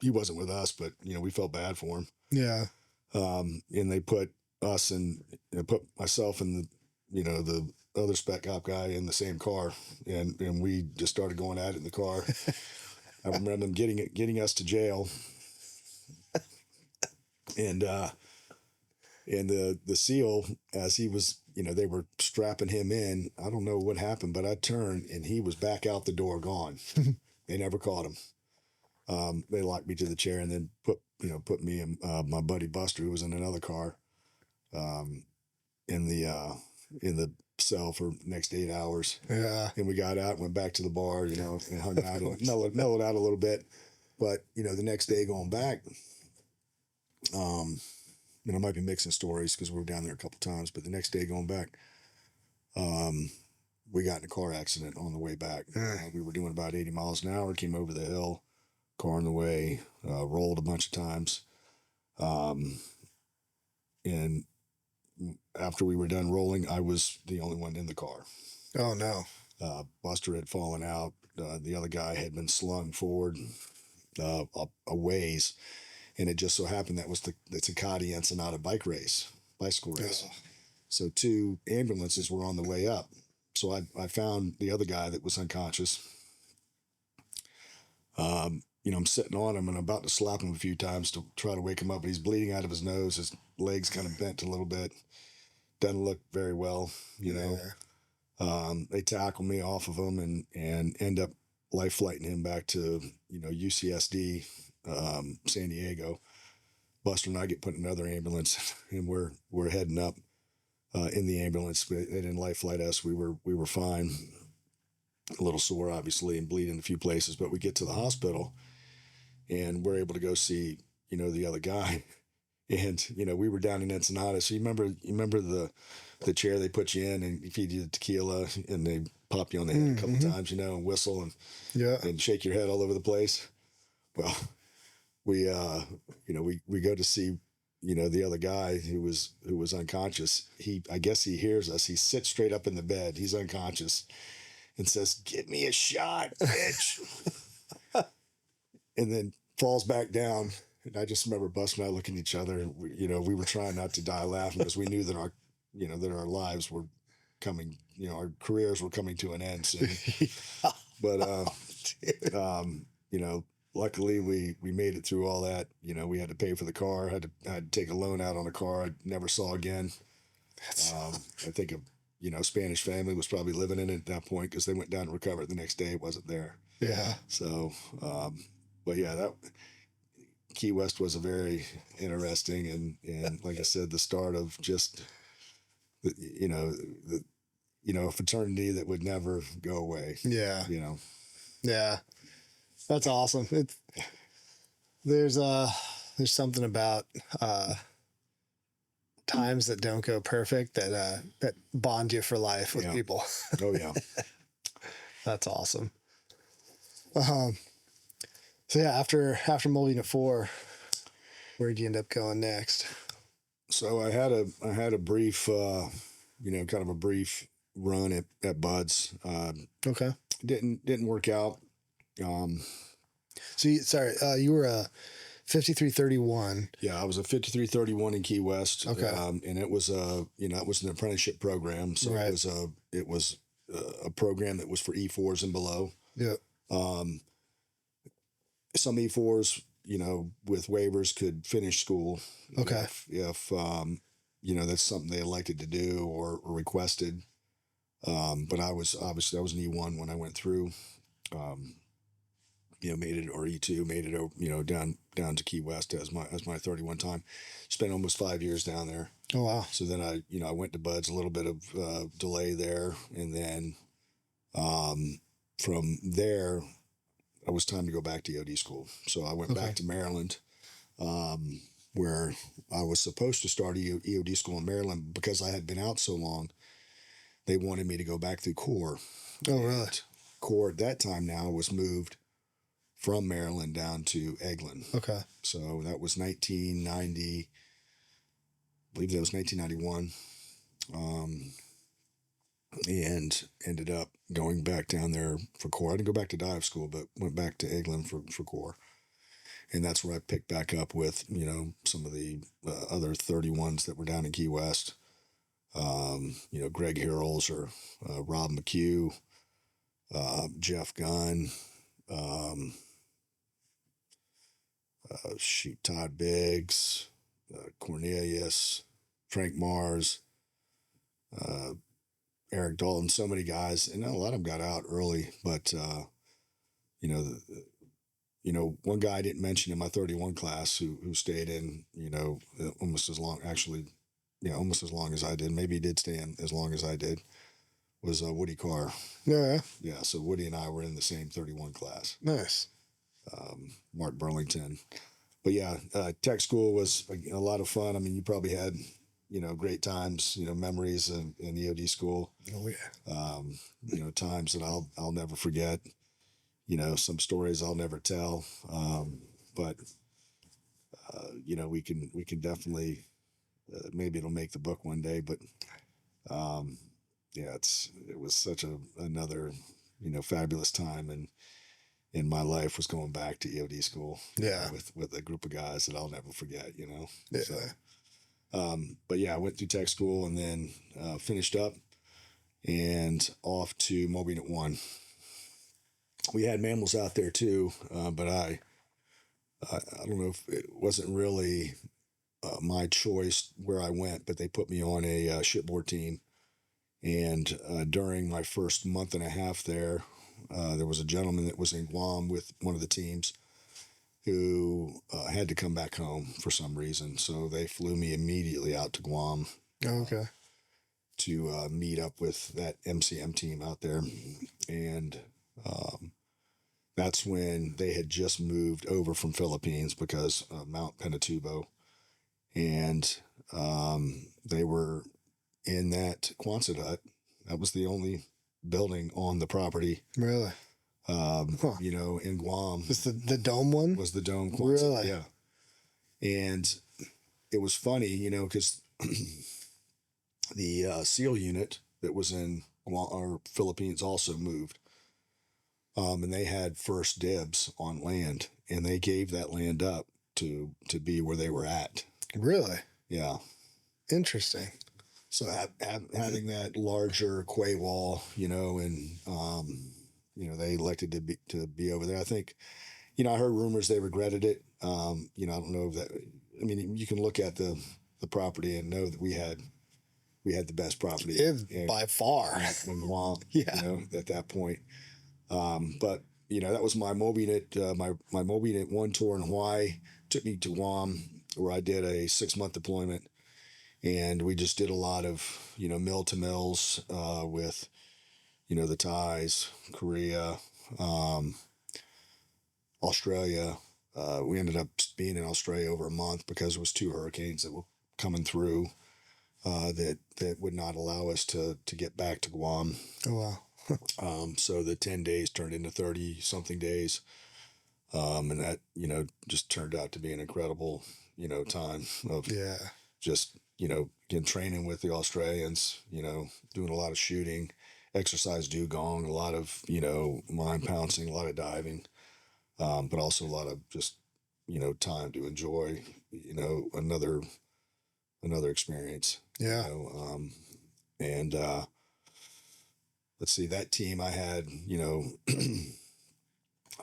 Speaker 2: he wasn't with us, but we felt bad for him.
Speaker 1: Yeah.
Speaker 2: And they put us and put myself and the other spec op guy in the same car, and we just started going at it in the car. I remember them getting us to jail, and the SEAL, as he was, they were strapping him in. I don't know what happened, but I turned and he was back out the door, gone. They never caught him. They locked me to the chair and then put me and my buddy Buster, who was in another car, in the cell for the next 8 hours.
Speaker 1: Yeah.
Speaker 2: And we got out and went back to the bar, and hung out and mellowed out a little bit. But the next day going back, I might be mixing stories because we were down there a couple times, but the next day going back, we got in a car accident on the way back. We were doing about 80 miles an hour, came over the hill, car on the way, rolled a bunch of times. And after we were done rolling, I was the only one in the car.
Speaker 1: Oh no.
Speaker 2: Buster had fallen out. The other guy had been slung forward a ways, and it just so happened that was the Takati Ensenada bicycle race.
Speaker 1: Oh.
Speaker 2: So 2 ambulances were on the way up. So I found the other guy that was unconscious. I'm sitting on him and I'm about to slap him a few times to try to wake him up, but he's bleeding out of his nose. His legs kind of bent a little bit. Doesn't look very well, They tackle me off of him and end up life flighting him back to, UCSD, San Diego. Buster and I get put in another ambulance and we're heading up in the ambulance. They didn't life flight us. We were fine. A little sore, obviously, and bleeding a few places, but we get to the hospital and we're able to go see, the other guy. And, we were down in Ensenada. So you remember the chair they put you in and feed you the tequila and they pop you on the head a couple times, and whistle and shake your head all over the place. Well, we go to see, the other guy who was unconscious. I guess he hears us. He sits straight up in the bed. He's unconscious and says, "Give me a shot, bitch." And then falls back down. And I just remember Buster and I looking at each other, and we were trying not to die laughing because we knew that our lives were coming, our careers were coming to an end soon. But luckily we made it through all that. We had to pay for the car, had to take a loan out on a car I never saw again. I think a Spanish family was probably living in it at that point because they went down to recover it the next day. It wasn't there.
Speaker 1: Yeah.
Speaker 2: So, but yeah, that Key West was a very interesting and like I said, the start of just a fraternity that would never go away.
Speaker 1: Yeah. Yeah. That's awesome. There's something about times that don't go perfect that bond you for life with people.
Speaker 2: Oh yeah.
Speaker 1: That's awesome. So yeah, after moving to 4, where'd you end up going next?
Speaker 2: So I had a brief, kind of a brief run at Bud's.
Speaker 1: Okay.
Speaker 2: Didn't work out.
Speaker 1: So you were a 5331.
Speaker 2: Yeah, I was a 5331 in Key West.
Speaker 1: Okay.
Speaker 2: And it was it was an apprenticeship program. So
Speaker 1: right.
Speaker 2: it was a program that was for E4s and below.
Speaker 1: Yeah.
Speaker 2: Some E4s, with waivers could finish school.
Speaker 1: Okay.
Speaker 2: If that's something they elected to do or requested. But I was an E1 when I went through. Made it, or E2, made it, down to Key West as my 31 time. Spent almost 5 years down there.
Speaker 1: Oh wow!
Speaker 2: So then I went to Bud's, a little bit of delay there, and then from there, it was time to go back to EOD school. So I went back to Maryland, where I was supposed to start EOD school in Maryland because I had been out so long. They wanted me to go back through Corps.
Speaker 1: Oh really?
Speaker 2: Corps at that time now was moved from Maryland down to Eglin.
Speaker 1: Okay.
Speaker 2: So that was 1990. I believe that was 1991. And ended up going back down there for Corps. I didn't go back to dive school, but went back to Eglin for Corps. And that's where I picked back up with, some of the other 31s that were down in Key West. Greg Hirrells or Rob McHugh, Jeff Gunn, Todd Biggs, Cornelius, Frank Mars, Eric Dalton, so many guys, and a lot of them got out early, but one guy I didn't mention in my 31 class who stayed in, almost as long, actually, almost as long as I did. Maybe he did stay in as long as I did. Was Woody Carr.
Speaker 1: Yeah.
Speaker 2: Yeah. So Woody and I were in the same 31 class.
Speaker 1: Nice.
Speaker 2: Mark Burlington. But yeah, tech school was a lot of fun. I mean, you probably had, great times, memories in EOD school.
Speaker 1: Oh yeah.
Speaker 2: Times that I'll never forget. some stories I'll never tell. But we can definitely, maybe it'll make the book one day, but yeah, it was such another, fabulous time in my life was going back to EOD school.
Speaker 1: Yeah.
Speaker 2: With a group of guys that I'll never forget,
Speaker 1: Yeah.
Speaker 2: So, but yeah, I went through tech school and then finished up and off to Mobile Unit 1. We had mammals out there too, but I don't know if it wasn't really my choice where I went, but they put me on a shipboard team. And during my first month and a half there was a gentleman that was in Guam with one of the teams who had to come back home for some reason. So they flew me immediately out to Guam.
Speaker 1: Okay.
Speaker 2: To meet up with that MCM team out there. And that's when they had just moved over from Philippines because of Mount Pinatubo. And they were in that Quonset hut. That was the only building on the property.
Speaker 1: Really?
Speaker 2: In Guam.
Speaker 1: Was the dome one?
Speaker 2: Was the dome Quonset?
Speaker 1: Really?
Speaker 2: Yeah. And it was funny, because the SEAL unit that was in Guam, or Philippines also moved. And they had first dibs on land, and they gave that land up to be where they were at.
Speaker 1: Really?
Speaker 2: Yeah.
Speaker 1: Interesting.
Speaker 2: So having that larger quay wall, and they elected to be over there. I think, I heard rumors they regretted it. I don't know if that. I mean, you can look at the property and know that we had the best property
Speaker 1: by far
Speaker 2: in Guam.
Speaker 1: Yeah.
Speaker 2: At that point. But that was my Mobile Unit. My Mobile Unit 1 tour in Hawaii took me to Guam, where I did a 6-month deployment. And we just did a lot of, mill to mills with, the Thais, Korea, Australia. We ended up being in Australia over a month because it was 2 hurricanes that were coming through that would not allow us to get back to Guam.
Speaker 1: Oh, wow.
Speaker 2: So the 10 days turned into 30 something days. And that, just turned out to be an incredible, time of just, again, training with the Australians, doing a lot of shooting, exercise dugong, a lot of, mine pouncing, a lot of diving, but also a lot of just, time to enjoy, another experience.
Speaker 1: Yeah.
Speaker 2: And let's see, that team I had, a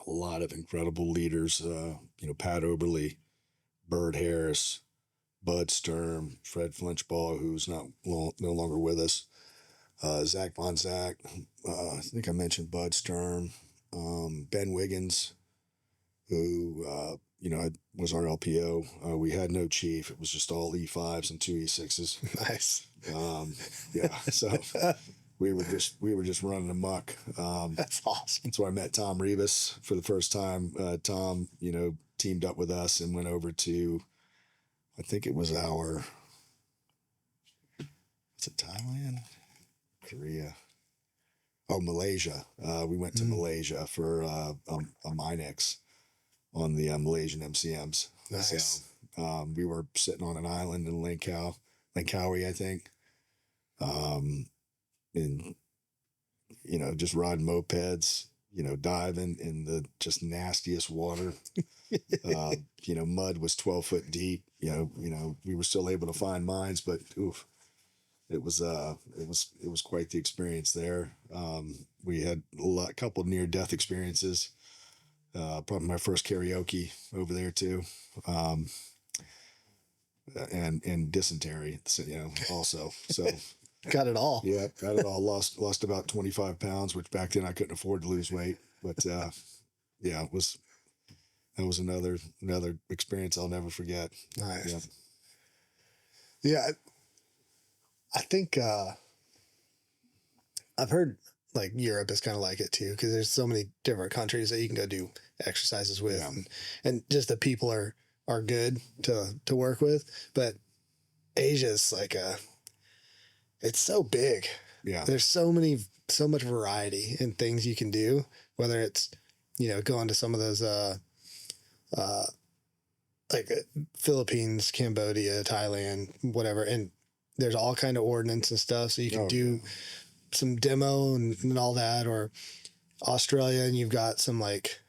Speaker 2: lot of incredible leaders, Pat Oberly, Bird Harris, Bud Sturm, Fred Flinchball, who's no longer with us, Zach Von Zach, I think I mentioned Bud Sturm, Ben Wiggins, who, was our LPO. We had no chief. It was just all E5s and 2 E6s.
Speaker 1: Nice.
Speaker 2: Yeah. So we were just running amok.
Speaker 1: That's awesome.
Speaker 2: That's where I met Tom Rebus for the first time. Tom, teamed up with us and went over to, I think it was Thailand? Korea. Oh, Malaysia. We went to Malaysia for a Minex on the Malaysian MCMs.
Speaker 1: Nice.
Speaker 2: So, we were sitting on an island in Langkawi, I think. And, just riding mopeds, diving in the just nastiest water. Mud was 12 foot deep. We were still able to find mines, but oof, it was quite the experience there. We had a couple near death experiences. Probably my first karaoke over there too. And dysentery, also. So
Speaker 1: got it all.
Speaker 2: Yeah, got it all. Lost about 25 pounds, which back then I couldn't afford to lose weight. But yeah, that was another experience I'll never forget.
Speaker 1: Nice. Yeah, I think I've heard like Europe is kind of like it too, because there's so many different countries that you can go do exercises with, and just the people are good to work with. But Asia's like it's so big.
Speaker 2: Yeah.
Speaker 1: There's so much variety in things you can do, whether it's going to some of those like Philippines, Cambodia, Thailand, whatever, and there's all kind of ordnance and stuff, so you can do some demo and all that, or Australia, and you've got some like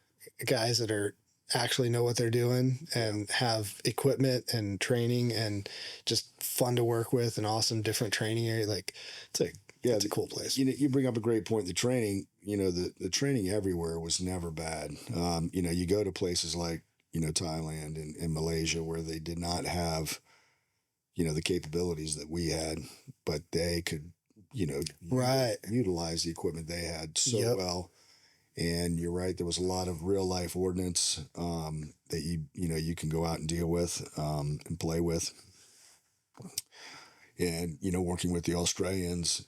Speaker 1: guys that are actually know what they're doing and have equipment and training and just fun to work with and awesome different training area. Like it's a cool place.
Speaker 2: You bring up a great point. The training, the training everywhere was never bad. You go to places like, Thailand and Malaysia where they did not have, the capabilities that we had, but they could, utilize the equipment they had so well. And you're right, there was a lot of real life ordnance that you can go out and deal with and play with. And working with the Australians,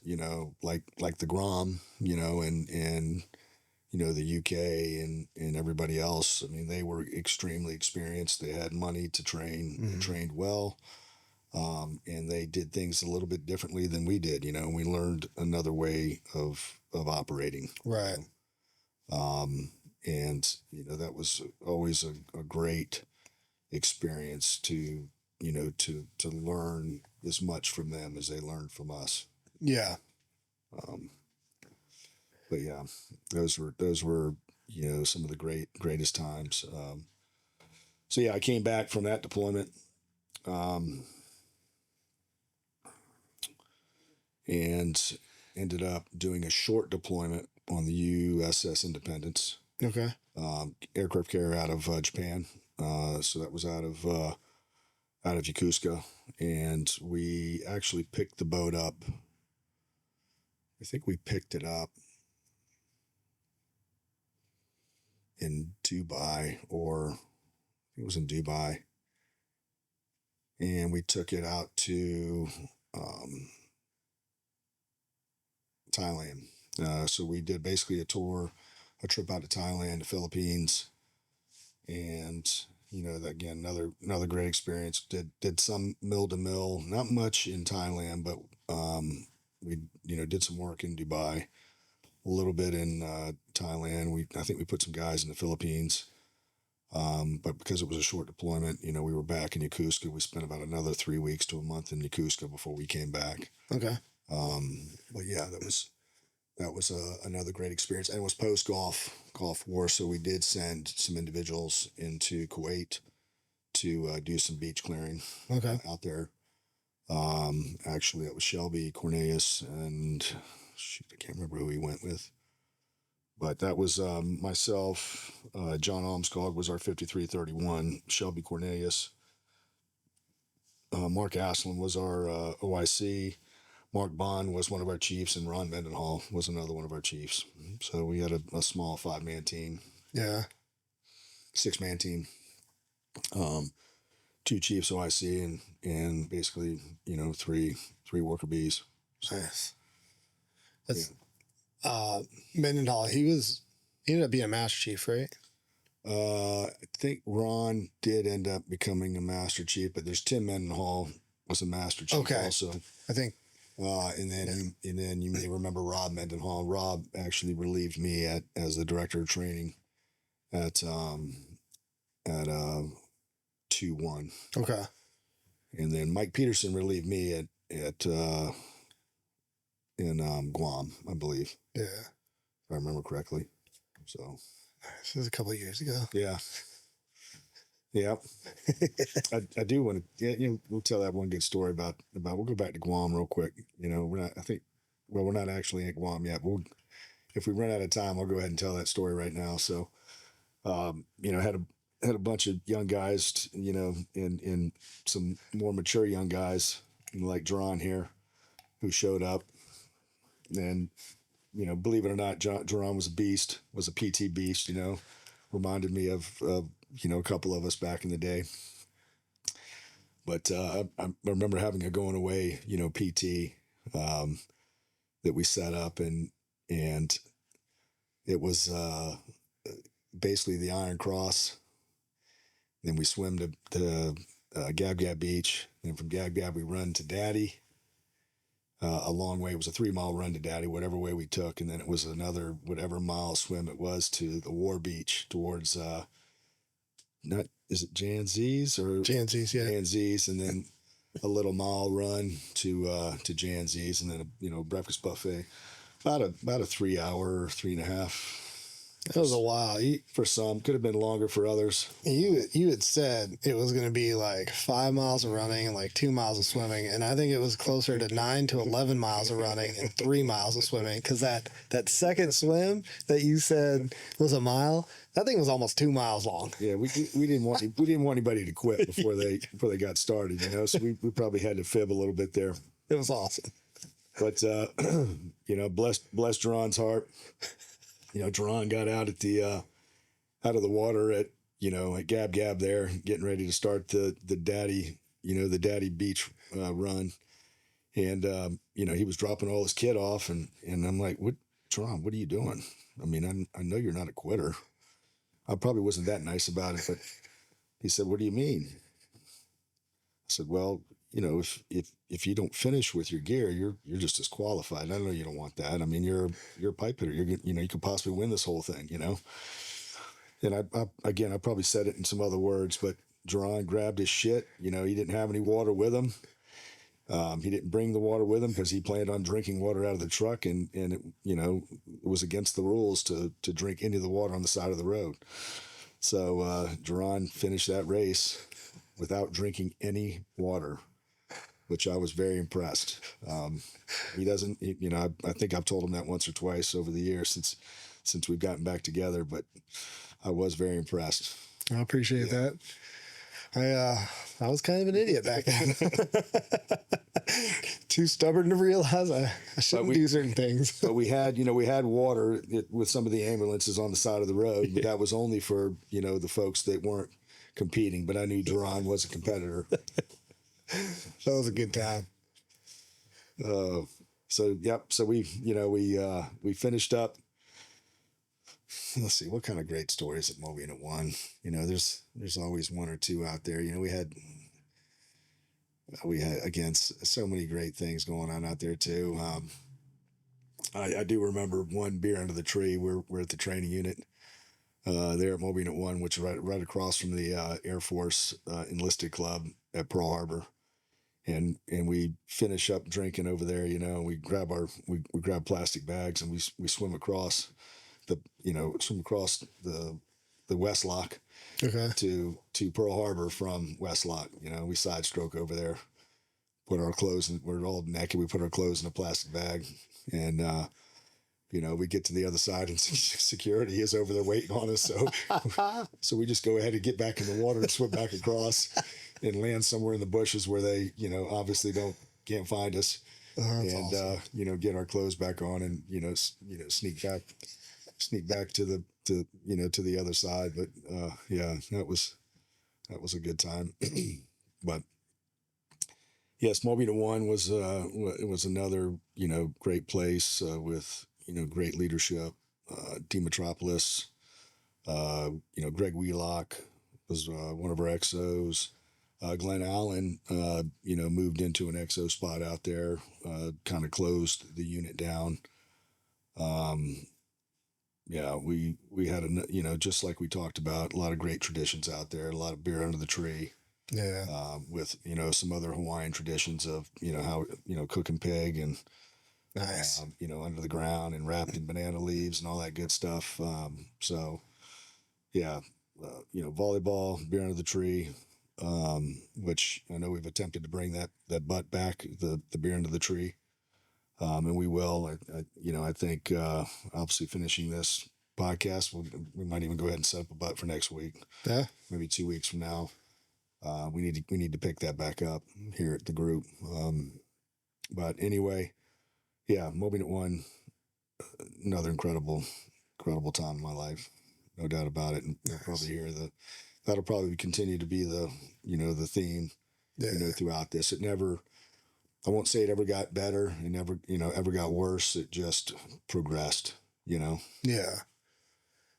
Speaker 2: like the Guam, and the UK and everybody else. I mean, they were extremely experienced. They had money to train. They trained well, and they did things a little bit differently than we did. We learned another way of operating.
Speaker 1: Right.
Speaker 2: And that was always a great experience to learn as much from them as they learned from us.
Speaker 1: Yeah.
Speaker 2: But yeah, those were some of the greatest times. So yeah, I came back from that deployment, and ended up doing a short deployment on the USS Independence.
Speaker 1: Okay.
Speaker 2: Aircraft carrier out of Japan. So that was out of Yokosuka, and we actually picked the boat up. I think we picked it up in Dubai, or it was in Dubai, and we took it out to Thailand. So we did basically a trip out to Thailand, the Philippines, and again, another great experience. Did some mill to mill, not much in Thailand, but we did some work in Dubai, a little bit in Thailand. I think we put some guys in the Philippines, but because it was a short deployment, we were back in Yokosuka. We spent about another 3 weeks to a month in Yokosuka before we came back.
Speaker 1: Okay.
Speaker 2: But yeah, that was another great experience, and it was post Gulf War, so we did send some individuals into Kuwait to do some beach clearing.
Speaker 1: Okay.
Speaker 2: Out there. Actually, it was Shelby, Cornelius, and I can't remember who he went with, but that was myself. John Almskog was our 5331. Shelby Cornelius. Mark Aslan was our OIC. Mark Bond was one of our chiefs, and Ron Mendenhall was another one of our chiefs. So we had a small 5-man team.
Speaker 1: Yeah.
Speaker 2: 6-man team. 2 chiefs OIC and basically, three worker bees. So,
Speaker 1: nice. That's Mendenhall. He ended up being a master chief, right?
Speaker 2: I think Ron did end up becoming a master chief, but there's Tim Mendenhall was a master chief also.
Speaker 1: I think.
Speaker 2: And then you may remember Rob Mendenhall. Rob actually relieved me as the director of training at 2-1.
Speaker 1: Okay.
Speaker 2: And then Mike Peterson relieved me in Guam, I believe.
Speaker 1: Yeah.
Speaker 2: If I remember correctly. So
Speaker 1: this was a couple of years ago.
Speaker 2: Yeah. Yeah. I do want to, we'll tell that one good story about, we'll go back to Guam real quick. We're not actually in Guam yet. If we run out of time, I'll go ahead and tell that story right now. So, had a bunch of young guys, and some more mature young guys like Duran here who showed up. And, believe it or not, Duran was a beast, was a PT beast, reminded me of a couple of us back in the day. But I remember having a going away, PT that we set up, and it was basically the Iron Cross. Then we swim to Gab Gab Beach. Then from Gab Gab we run to Daddy. a long way. It was a 3 mile run to Daddy, whatever way we took, and then it was another whatever mile swim it was to the war beach towards not is it Janzi's or
Speaker 1: Janzi's, yeah.
Speaker 2: Janzi's, and then a little mile run to Janzi's, and then a breakfast buffet. About a 3 hour, 3.5.
Speaker 1: That was a while.
Speaker 2: For some, could have been longer for others.
Speaker 1: You had said it was going to be like 5 miles of running and like 2 miles of swimming, and I think it was closer to 9 to 11 miles of running and 3 miles of swimming. Because that second swim that you said was a mile, that thing was almost 2 miles long.
Speaker 2: Yeah, we didn't want anybody to quit before they got started. So we probably had to fib a little bit there.
Speaker 1: It was awesome.
Speaker 2: But bless Jerron's heart. Jerron got out at the out of the water at Gab Gab there, getting ready to start the Daddy beach run, and he was dropping all his kit off, and I'm like, what, Jerron, what are you doing? I mean, I know you're not a quitter. I probably wasn't that nice about it, but he said, what do you mean? I said, well, if you don't finish with your gear, you're just disqualified. I know you don't want that. I mean, you're a pipe hitter. You could possibly win this whole thing. And I probably said it in some other words, but Jerron grabbed his shit. He didn't have any water with him. He didn't bring the water with him because he planned on drinking water out of the truck, and it was against the rules to drink any of the water on the side of the road. So Jerron finished that race without drinking any water, which I was very impressed. He doesn't, I think I've told him that once or twice over the years since we've gotten back together, but I was very impressed.
Speaker 1: I appreciate that. I was kind of an idiot back then. Too stubborn to realize I shouldn't do certain things.
Speaker 2: But we had water with some of the ambulances on the side of the road, but that was only for, the folks that weren't competing. But I knew Jerron was a competitor.
Speaker 1: That was a good time.
Speaker 2: So we finished up. Let's see, what kind of great stories at Mobian at One? There's always one or two out there. We had again so many great things going on out there too. I do remember one beer under the tree. We're at the training unit there at Mobian at One, which is right across from the Air Force enlisted club at Pearl Harbor. And we finish up drinking over there, and we grab plastic bags and we swim across the West Lock to Pearl Harbor from West Lock. We side stroke over there, put our clothes in, we're all naked. We put our clothes in a plastic bag, and we get to the other side and security is over there waiting on us. So we just go ahead and get back in the water and swim back across and land somewhere in the bushes where they, obviously can't find us. And, awesome. Get our clothes back on and, sneak back to the other side. But, yeah, that was a good time. But yes, Mobian One was another, great place, with, great leadership. Demetropolis, Greg Wheelock was one of our XOs. Glenn Allen, moved into an XO spot out there, kind of closed the unit down. Yeah, we had just like we talked about, a lot of great traditions out there, a lot of beer under the tree.
Speaker 1: Yeah.
Speaker 2: With some other Hawaiian traditions of how cooking pig and
Speaker 1: nice,
Speaker 2: under the ground and wrapped in banana leaves and all that good stuff. So yeah, volleyball, beer under the tree. Which I know we've attempted to bring that butt back, the beer under the tree, and we will. I think obviously finishing this podcast, we might even go ahead and set up a butt for next week.
Speaker 1: Yeah,
Speaker 2: maybe 2 weeks from now. We need to pick that back up here at the group. But anyway, yeah, Mobian at One, another incredible time in my life, no doubt about it. And we'll probably hear that'll probably continue to be the theme, throughout this. It never, I won't say it ever got better. It never, ever got worse. It just progressed,
Speaker 1: Yeah.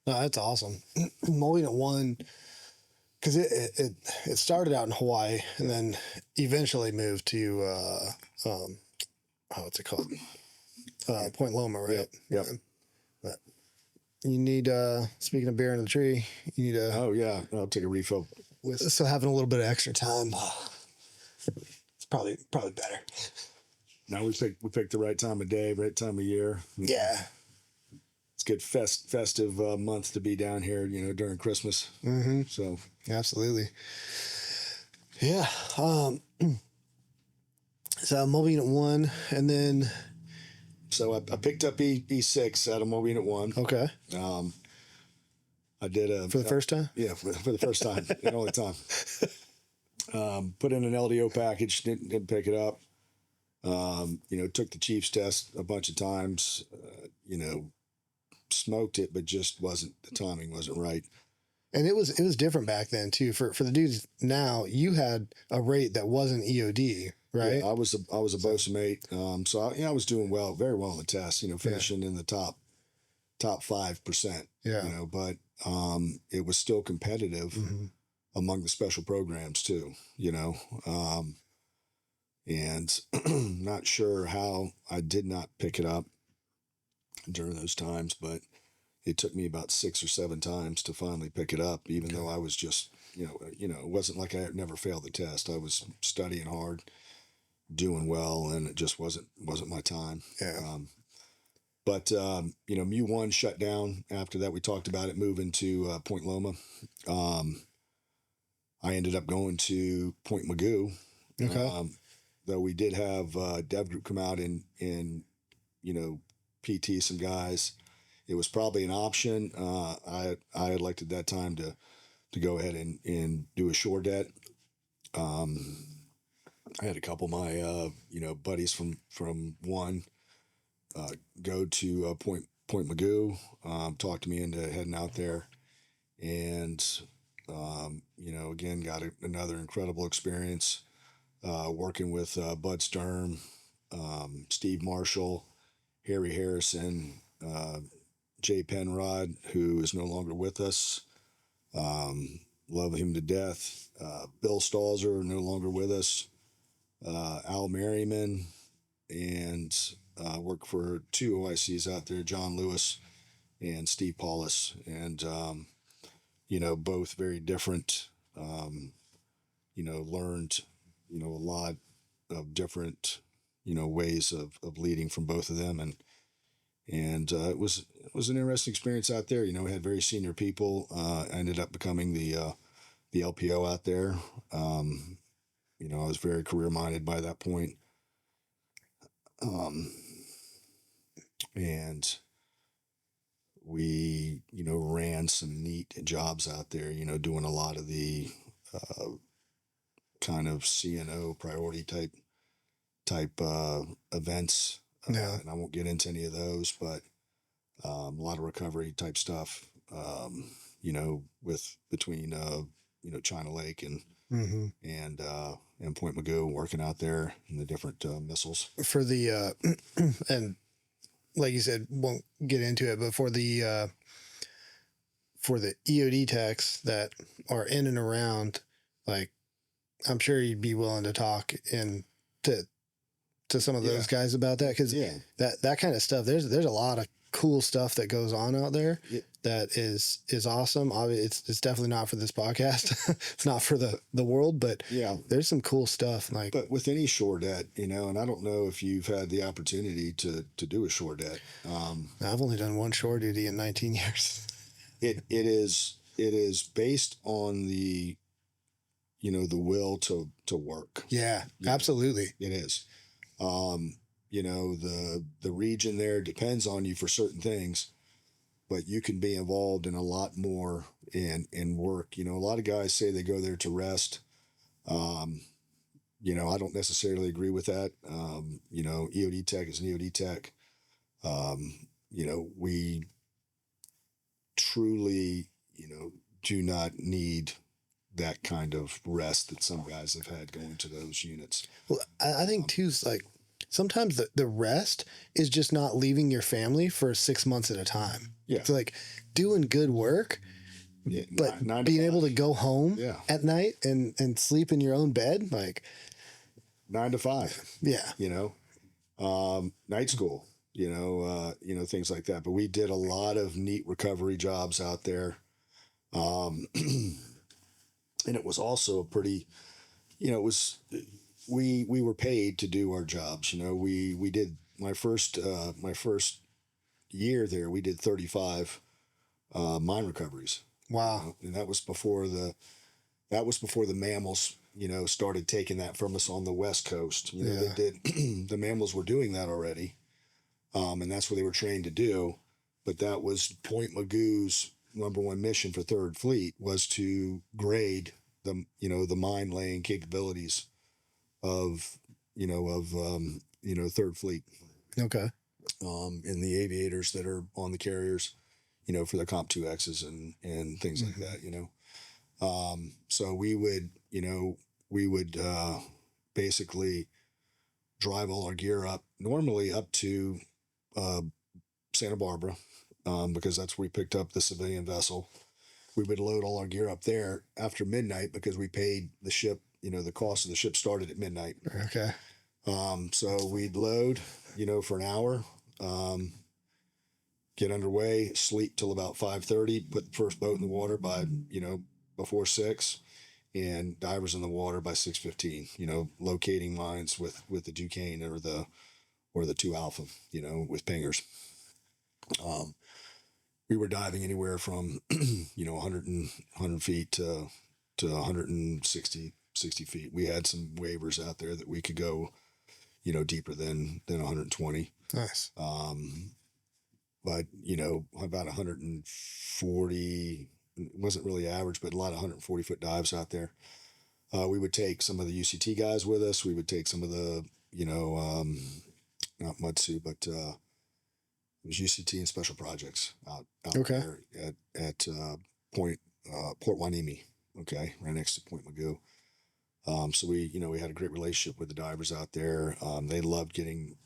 Speaker 1: No, that's awesome. Mobian at One, because it started out in Hawaii and then eventually moved to what's it called? Point Loma, right?
Speaker 2: Yep.
Speaker 1: But you need, speaking of beer in the tree, you need a.
Speaker 2: Oh yeah, I'll take a refill.
Speaker 1: So having a little bit of extra time, it's probably better.
Speaker 2: Now we picked the right time of day, right time of year.
Speaker 1: Yeah.
Speaker 2: It's a good festive month to be down here, during Christmas.
Speaker 1: Mm-hmm.
Speaker 2: So
Speaker 1: absolutely. Yeah. So Mobile Unit 1, and then.
Speaker 2: So I picked up E6 out of Mobile Unit 1.
Speaker 1: Okay.
Speaker 2: I did
Speaker 1: for the first time?
Speaker 2: Yeah, for the first time, the only time. Put in an LDO package, didn't pick it up. Took the Chiefs test a bunch of times. Smoked it, but just the timing wasn't right.
Speaker 1: And it was different back then too. For the dudes now, you had a rate that wasn't EOD, right?
Speaker 2: Yeah, I was a BOSA mate. So I was doing very well on the test. Finishing in the top 5%.
Speaker 1: Yeah.
Speaker 2: But it was still competitive among the special programs too. And not sure how I did not pick it up during those times, but it took me about 6 or 7 times to finally pick it up, even though I was just, it wasn't like I had never failed the test. I was studying hard, doing well, and it just wasn't my time.
Speaker 1: Yeah.
Speaker 2: But Mu 1 shut down after that. We talked about it moving to Point Loma. I ended up going to Point Mugu.
Speaker 1: Okay.
Speaker 2: Though we did have Dev Group come out and PT some guys. It was probably an option. I elected that time to go ahead and do a shore det. I had a couple of my buddies from one go to Point Mugu, talked to me into heading out there, and again got another incredible experience working with Bud Sturm, Steve Marshall, Harry Harrison, Jay Penrod, who is no longer with us. Love him to death. Bill Stalzer, no longer with us. Al Merriman, and work for 2 OICs out there, John Lewis and Steve Paulus. And, both very different, learned, a lot of different, ways of leading from both of them. And it was an interesting experience out there. We had very senior people. I ended up becoming the LPO out there. I was very career minded by that point. And we, ran some neat jobs out there, doing a lot of the kind of CNO priority type events.
Speaker 1: Yeah.
Speaker 2: And I won't get into any of those, but a lot of recovery type stuff, with between China Lake and Point Mugu, working out there in the different missiles.
Speaker 1: For the and like you said, won't get into it, but for the EOD techs that are in and around, like, I'm sure you'd be willing to talk to some of those guys about that, because that kind of stuff, there's a lot of cool stuff that goes on out there that is awesome. Obviously, it's definitely not for this podcast. It's not for the world, but there's some cool stuff. But
Speaker 2: with any shore det, and I don't know if you've had the opportunity to do a shore det.
Speaker 1: I've only done one shore duty in 19 years.
Speaker 2: It is based on the will to work.
Speaker 1: Yeah, absolutely.
Speaker 2: It is. The region there depends on you for certain things, but you can be involved in a lot more in work. A lot of guys say they go there to rest. I don't necessarily agree with that. EOD tech is an EOD tech. We truly, do not need that kind of rest that some guys have had going to those units.
Speaker 1: Well, I think too, like, sometimes the rest is just not leaving your family for 6 months at a time.
Speaker 2: Yeah.
Speaker 1: It's like doing good work, but being able to go home at night and sleep in your own bed, like
Speaker 2: 9 to 5.
Speaker 1: Yeah.
Speaker 2: night school, things like that. But we did a lot of neat recovery jobs out there. And it was also a pretty, it was, we were paid to do our jobs. We did my first year there, we did 35 mine recoveries.
Speaker 1: Wow.
Speaker 2: And that was before the mammals, started taking that from us on the West Coast. They did, the mammals were doing that already. And that's what they were trained to do. But that was Point Mugu's #1 mission for Third Fleet, was to grade the mine laying capabilities of, Third Fleet.
Speaker 1: Okay.
Speaker 2: And the aviators that are on the carriers, for the Comp 2Xs and things like that, So we would basically drive all our gear up, normally up to Santa Barbara, because that's where we picked up the civilian vessel. We would load all our gear up there after midnight because we paid the ship, the cost of the ship started at midnight.
Speaker 1: Okay.
Speaker 2: So we'd load, for an hour, get underway, sleep till about 5:30, put the first boat in the water by, before 6, and divers in the water by 6:15, locating mines with the Duquesne or the 2 Alpha, with pingers. We were diving anywhere from, 100 feet to 160 feet. We had some waivers out there that we could go, deeper than 120.
Speaker 1: Nice.
Speaker 2: But, about 140, it wasn't really average, but a lot of 140-foot dives out there. We would take some of the UCT guys with us. We would take some of the, not Mutsu, but it was UCT and Special Projects out
Speaker 1: Okay.
Speaker 2: there at Port Hueneme, okay, right next to Point Mugu. So we had a great relationship with the divers out there. They loved getting,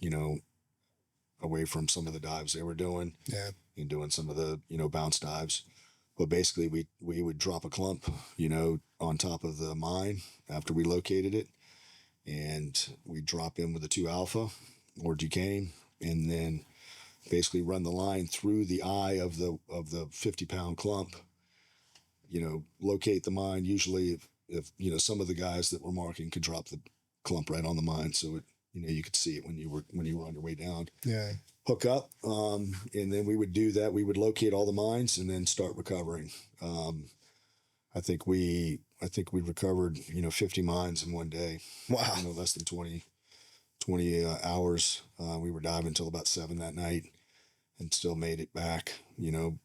Speaker 2: away from some of the dives they were doing.
Speaker 1: Yeah.
Speaker 2: And doing some of the, bounce dives. But basically we would drop a clump, on top of the mine after we located it. And we drop in with a 2 Alpha or Duquesne, and then basically run the line through the eye of the 50-pound clump, locate the mine. Usually if some of the guys that were marking could drop the clump right on the mine. So it, you could see it when you were on your way down.
Speaker 1: Yeah.
Speaker 2: Hook up, and then we would do that. We would locate all the mines and then start recovering. I think we recovered 50 mines in one day.
Speaker 1: Wow.
Speaker 2: Less than 20 hours. We were diving until about 7 that night, and still made it back,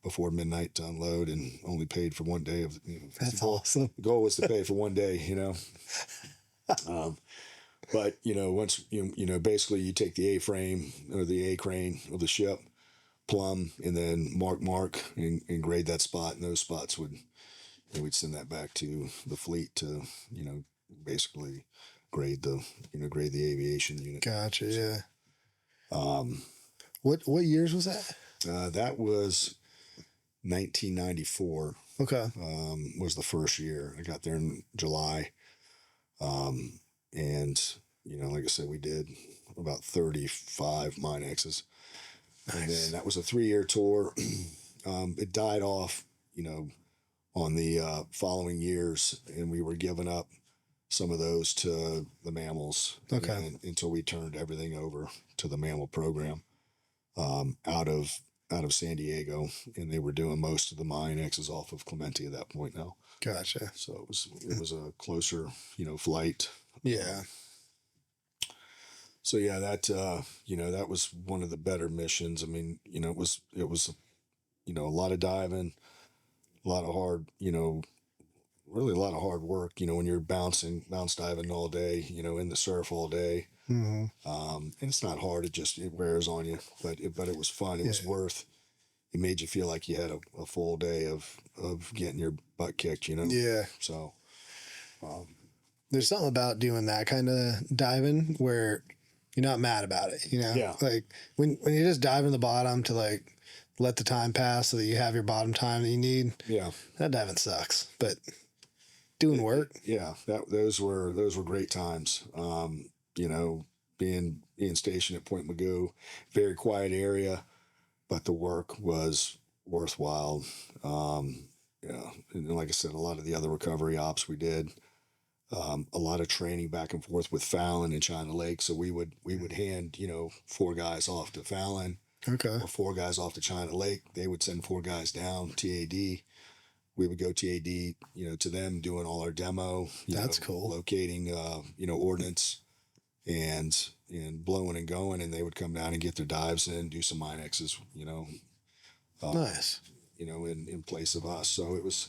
Speaker 2: before midnight to unload, and only paid for one day of.
Speaker 1: That's awesome.
Speaker 2: The goal was to pay for one day, But once basically you take the A-frame or the A crane of the ship, plumb, and then mark and grade that spot, and those spots we'd send that back to the fleet to basically grade the aviation unit.
Speaker 1: Gotcha. Yeah.
Speaker 2: Um,
Speaker 1: What years was that?
Speaker 2: that was 1994.
Speaker 1: Okay.
Speaker 2: Was the first year. I got there in July. And like I said, we did about 35 mine X's.
Speaker 1: Nice.
Speaker 2: And then that was a 3-year tour. It died off, on the following years, and we were giving up some of those to the mammals.
Speaker 1: Okay.
Speaker 2: Until we turned everything over to the mammal program, out of San Diego, and they were doing most of the mine X's off of Clemente at that point now.
Speaker 1: Gotcha.
Speaker 2: So it was a closer, flight.
Speaker 1: Yeah.
Speaker 2: So yeah, that that was one of the better missions. I mean, it was a lot of diving, a lot of hard, really a lot of hard work. When you're bounce diving all day, in the surf all day.
Speaker 1: Mm-hmm.
Speaker 2: And it's not hard. It wears on you, but it was fun. It was worth. It made you feel like you had a full day of getting your butt kicked.
Speaker 1: Yeah.
Speaker 2: So.
Speaker 1: There's something about doing that kind of diving where you're not mad about it,
Speaker 2: Yeah.
Speaker 1: Like when you just dive in the bottom to like let the time pass so that you have your bottom time that you need.
Speaker 2: Yeah.
Speaker 1: That diving sucks, but doing work.
Speaker 2: Yeah. Those were great times. being stationed at Point Mugu, very quiet area, but the work was worthwhile. Yeah, and like I said, a lot of the other recovery ops we did, a lot of training back and forth with Fallon and China Lake. So we would hand 4 guys off to Fallon
Speaker 1: Okay.
Speaker 2: or 4 guys off to China Lake. They would send 4 guys down TAD. We would go TAD, to them doing all our demo.
Speaker 1: That's cool.
Speaker 2: Locating, ordnance and blowing and going, and they would come down and get their dives in, do some mine X's,
Speaker 1: Nice.
Speaker 2: in place of us. So it was,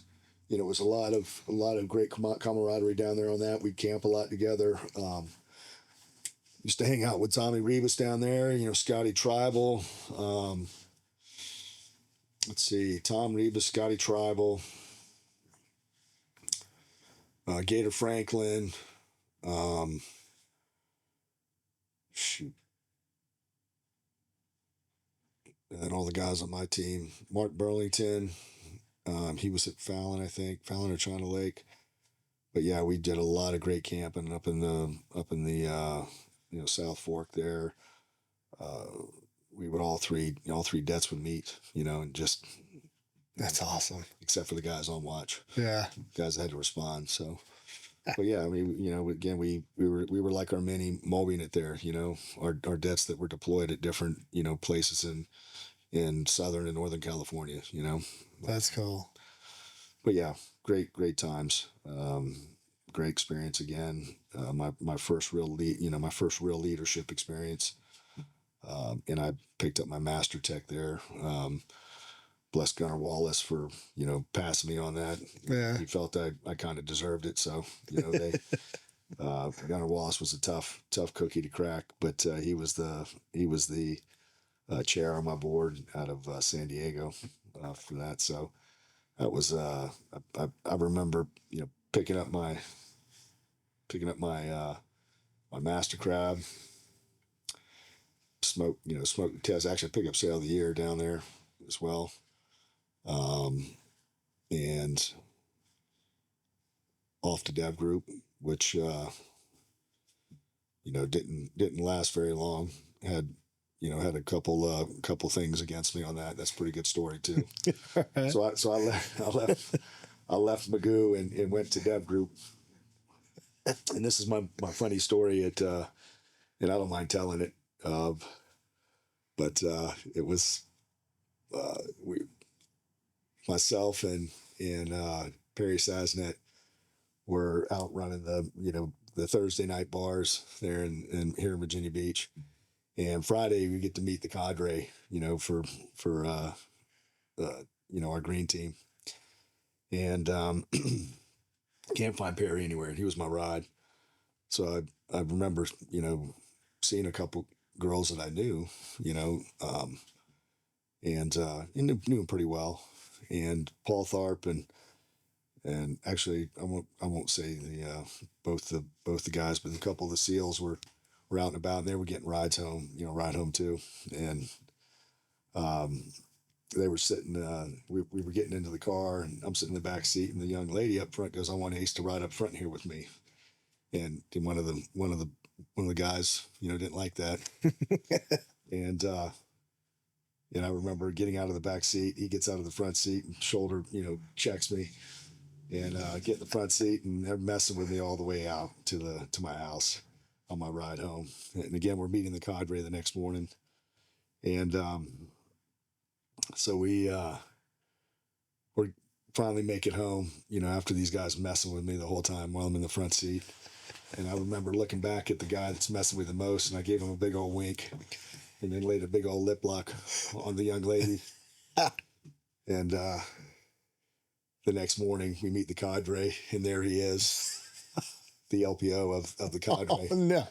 Speaker 2: it was a lot of great camaraderie down there on that. We'd camp a lot together. Used to hang out with Tommy Rebus down there, Scotty Tribal. Let's see, Tom Rebus, Scotty Tribal, Gator Franklin. Shoot. And all the guys on my team, Mark Burlington, he was at Fallon, I think, Fallon or China Lake. But yeah, we did a lot of great camping up in the South Fork there. We would all three debts would meet, and just
Speaker 1: That's awesome.
Speaker 2: except for the guys on watch,
Speaker 1: Yeah.
Speaker 2: guys that had to respond. So, but yeah, I mean, again, we were like our mini mobbing it there, our debts that were deployed at different places in Southern and Northern California,
Speaker 1: That's cool.
Speaker 2: But yeah, great times. Great experience again. My first real leadership experience. And I picked up my master tech there. Bless Gunnar Wallace for, passing me on that.
Speaker 1: Yeah.
Speaker 2: He felt I kind of deserved it. So, they, Gunnar Wallace was a tough cookie to crack, but he was the chair on my board out of San Diego for that. So that was, I remember, picking up my my master crab, smoke test, actually pick up sale of the year down there as well. And off to Dev Group, which, didn't last very long. Had a couple things against me on that. That's a pretty good story too.
Speaker 1: Right.
Speaker 2: So I left Mugu and went to Dev Group. And this is my funny story and I don't mind telling it. But it was myself and Perry Sasnet were out running the Thursday night bars there in here in Virginia Beach. And Friday we get to meet the cadre, for our green team. And can't find Perry anywhere. And he was my ride. So I remember, seeing a couple girls that I knew, and knew him pretty well. And Paul Tharp and actually I won't say both the guys, but a couple of the SEALs were out and about, and they were getting rides home, ride home too. And they were sitting, we were getting into the car, and I'm sitting in the back seat, and the young lady up front goes, "I want Ace to ride up front here with me." And one of the guys, didn't like that. And I remember getting out of the back seat. He gets out of the front seat and shoulder, checks me, and get in the front seat, and they're messing with me all the way out to my house on my ride home. And again, we're meeting the cadre the next morning, and so we're finally make it home, after these guys messing with me the whole time while I'm in the front seat. And I remember looking back at the guy that's messing with me the most, and I gave him a big old wink, and then laid a big old lip lock on the young lady. And the next morning, we meet the cadre, and there he is, the LPO of the cadre.
Speaker 1: Oh, no.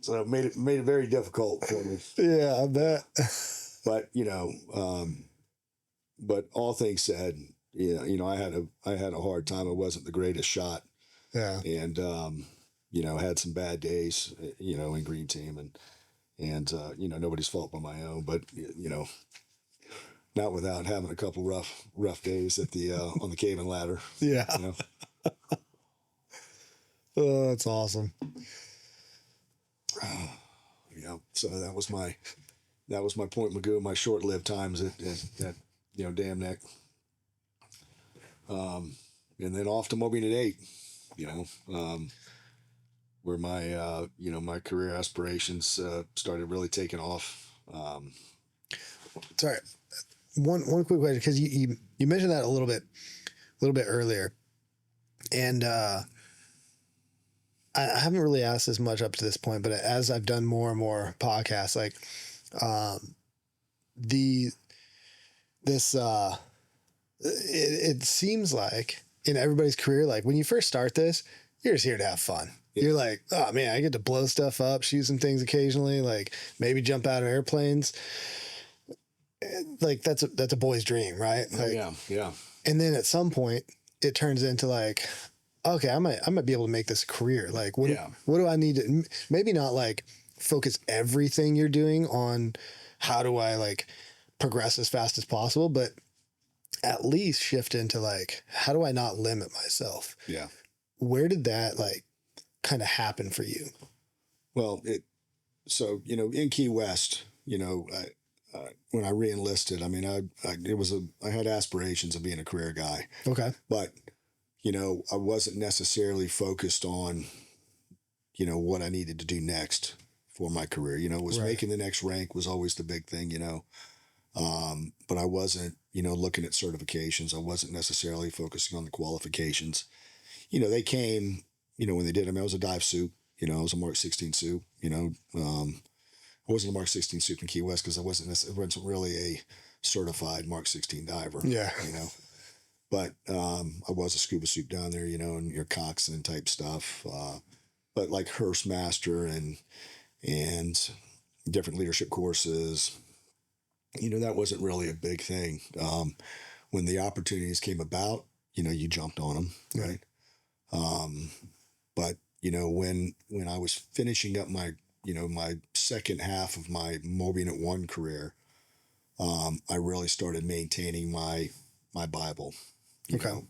Speaker 2: So it made it very difficult for me.
Speaker 1: Yeah, I bet.
Speaker 2: But but all things said, I had a hard time. I wasn't the greatest shot.
Speaker 1: Yeah.
Speaker 2: And had some bad days, in green team, and nobody's fault but my own. But not without having a couple rough days at the on the cave and ladder.
Speaker 1: Yeah. Oh, that's awesome.
Speaker 2: Yeah. So that was my point, Mugu, my short-lived times at Dam Neck. And then off to Moby at 8, you know, where my my career aspirations started really taking off.
Speaker 1: Sorry, one quick question, because you mentioned that a little bit earlier, and I haven't really asked this much up to this point, but as I've done more and more podcasts, like it seems like in everybody's career, like when you first start this, you're just here to have fun. Yeah. You're like, oh man, I get to blow stuff up, shoot some things occasionally, like maybe jump out of airplanes. Like that's a boy's dream, right? Like,
Speaker 2: yeah.
Speaker 1: And then at some point, it turns into like, okay, I might be able to make this a career. Like, what do I need to? Maybe not like focus everything you're doing on how do I like progress as fast as possible, but at least shift into like, how do I not limit myself?
Speaker 2: Yeah.
Speaker 1: Where did that like kind of happen for you?
Speaker 2: Well, in Key West, when I re-enlisted, I mean, I had aspirations of being a career guy.
Speaker 1: Okay.
Speaker 2: But, I wasn't necessarily focused on, what I needed to do next for my career. Making the next rank was always the big thing, but I wasn't, looking at certifications. I wasn't necessarily focusing on the qualifications. They came, when they did. I mean, I was a dive soup. I was a Mark 16 soup. I wasn't a Mark 16 soup in Key West because I wasn't really a certified Mark 16 diver.
Speaker 1: Yeah.
Speaker 2: But I was a scuba soup down there, and your coxswain type stuff. But like Hearst Master and different leadership courses, that wasn't really a big thing. When the opportunities came about, you jumped on them, right? But when I was finishing up my second half of my Moby at 1 career, I really started maintaining my Bible.
Speaker 1: Okay.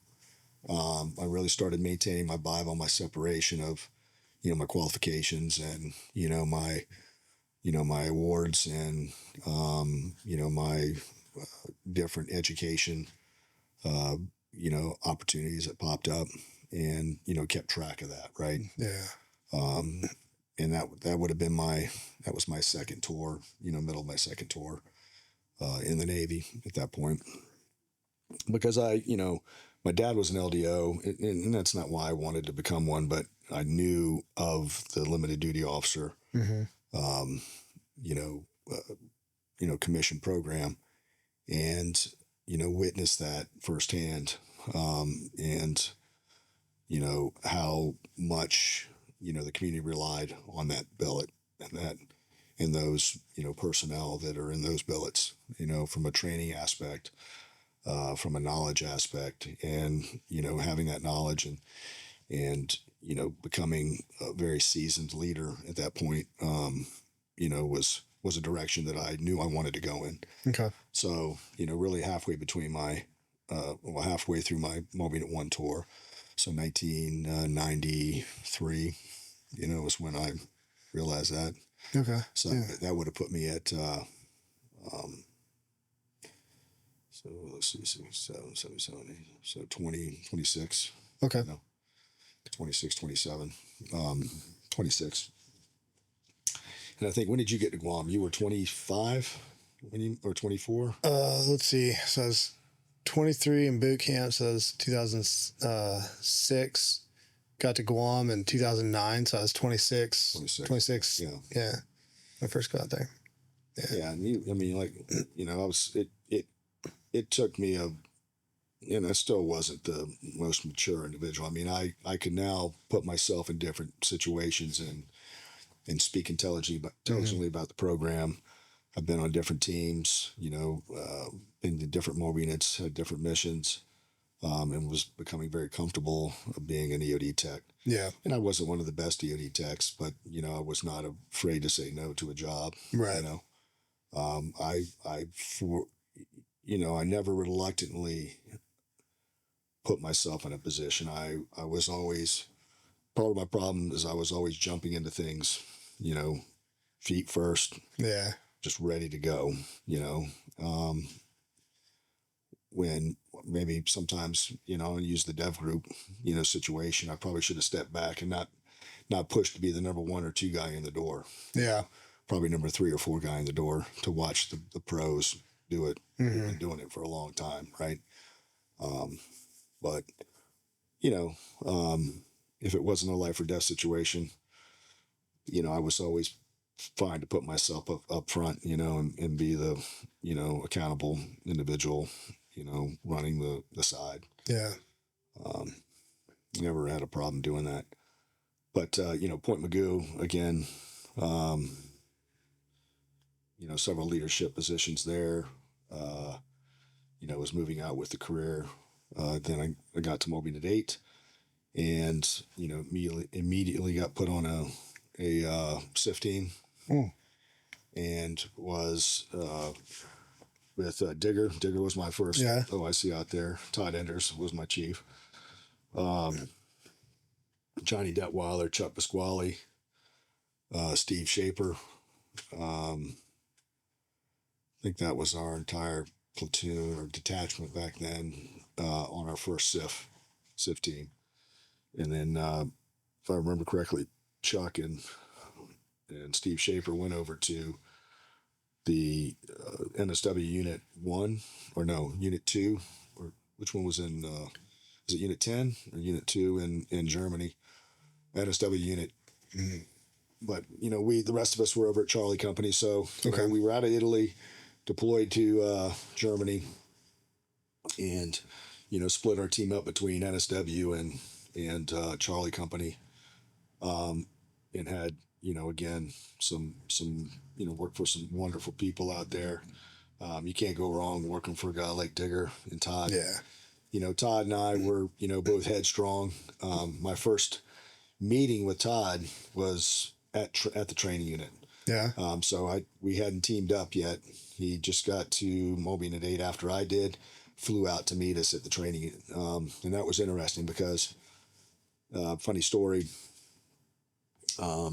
Speaker 2: I really started maintaining my Bible, my separation of, my qualifications and, my awards and, my different education, opportunities that popped up and, kept track of that. Right.
Speaker 1: Yeah.
Speaker 2: And that would have been that was my second tour, middle of my second tour, in the Navy at that point, because my dad was an LDO, and that's not why I wanted to become one, but I knew of the limited duty officer, commission program, and witnessed that firsthand, and how much the community relied on that billet and those personnel that are in those billets, from a training aspect, from a knowledge aspect, and having that knowledge and becoming a very seasoned leader at that point, was a direction that I knew I wanted to go in.
Speaker 1: Okay.
Speaker 2: So really halfway through my Moby at 1 tour, so 1993, was when I realized that.
Speaker 1: Okay.
Speaker 2: So that would have put me at so let's see, 7, 7, 7, 8, so 20, 26.
Speaker 1: Okay.
Speaker 2: 26, 27, 26. And I think, when did you get to Guam? You were 25 or 24?
Speaker 1: Let's see. So I was 23 in boot camp. So that was 2006. Got to Guam in 2009. So I was 26. 26. Yeah. I first got there.
Speaker 2: Yeah. And it took me I still wasn't the most mature individual. I mean, I could now put myself in different situations and speak intelligently about the program. I've been on different teams, been to different mobile units, had different missions, and was becoming very comfortable being an EOD tech.
Speaker 1: Yeah.
Speaker 2: And I wasn't one of the best EOD techs, but, I was not afraid to say no to a job.
Speaker 1: Right.
Speaker 2: I never reluctantly put myself in a position. I was always, part of my problem is I was always jumping into things, feet first,
Speaker 1: Yeah.
Speaker 2: just ready to go, when maybe sometimes, use the dev group, situation. I probably should have stepped back and not pushed to be the number one or two guy in the door.
Speaker 1: Yeah.
Speaker 2: Probably number three or four guy in the door to watch the pros do it.
Speaker 1: Mm-hmm.
Speaker 2: We've been doing it for a long time, right? But you know, if it wasn't a life or death situation, I was always fine to put myself up front, and be the, accountable individual, running the side.
Speaker 1: Yeah.
Speaker 2: Never had a problem doing that. But, Point Mugu, again, several leadership positions there. Was moving out with the career. Then I got to Moby at 8, and immediately got put on a SIF team, and was with Digger. Digger was my first OIC out there. Todd Enders was my chief. Johnny Detweiler, Chuck Pasquale, Steve Shaper. I think that was our entire platoon or detachment back then, on our first SIF team. And then, if I remember correctly, Chuck and Steve Shaper went over to the NSW Unit 1, or no, Unit 2, or which one was in, is it Unit 10 or Unit 2 in Germany? NSW Unit. But, the rest of us were over at Charlie Company. So we were out of Italy, deployed to Germany, and, split our team up between NSW and Charlie Company, and had, again, some worked for some wonderful people out there. You can't go wrong working for a guy like Digger and Todd.
Speaker 1: Yeah.
Speaker 2: Todd and I were, both headstrong. My first meeting with Todd was at the training unit.
Speaker 1: Yeah.
Speaker 2: So we hadn't teamed up yet. He just got to Moby at 8 after I did, flew out to meet us at the training unit. And that was interesting because, funny story, I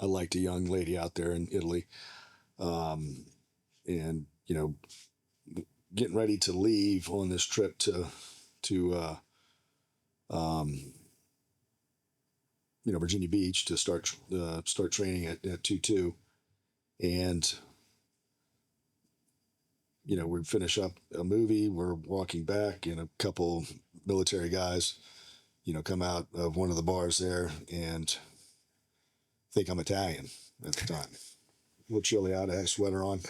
Speaker 2: liked a young lady out there in Italy, and getting ready to leave on this trip to Virginia Beach to start training at 2-2, and we finish up a movie. We're walking back, and a couple military guys, come out of one of the bars there and think I'm Italian at the time. A little chilly out, I had a sweater on.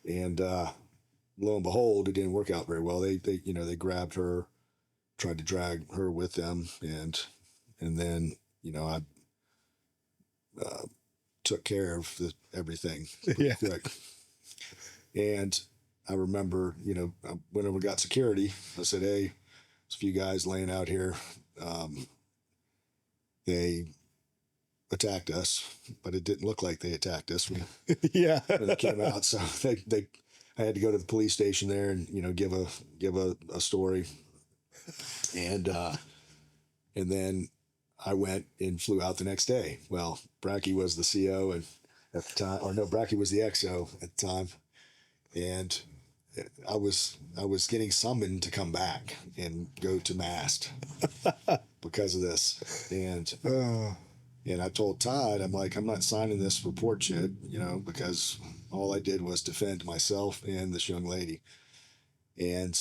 Speaker 2: And lo and behold, it didn't work out very well. They grabbed her, tried to drag her with them, and then I took care of everything pretty quick. And I remember, whenever we got security, I said, "Hey, there's a few guys laying out here. They attacked us, but it didn't look like they attacked us when they came out. So I had to go to the police station there and give a story, and then I went and flew out the next day. Well, Bracky was the CO and at the time, or no, Bracky was the XO at the time, and I was getting summoned to come back and go to mast because of this, and I told Todd, I'm like, I'm not signing this report yet, because all I did was defend myself and this young lady. And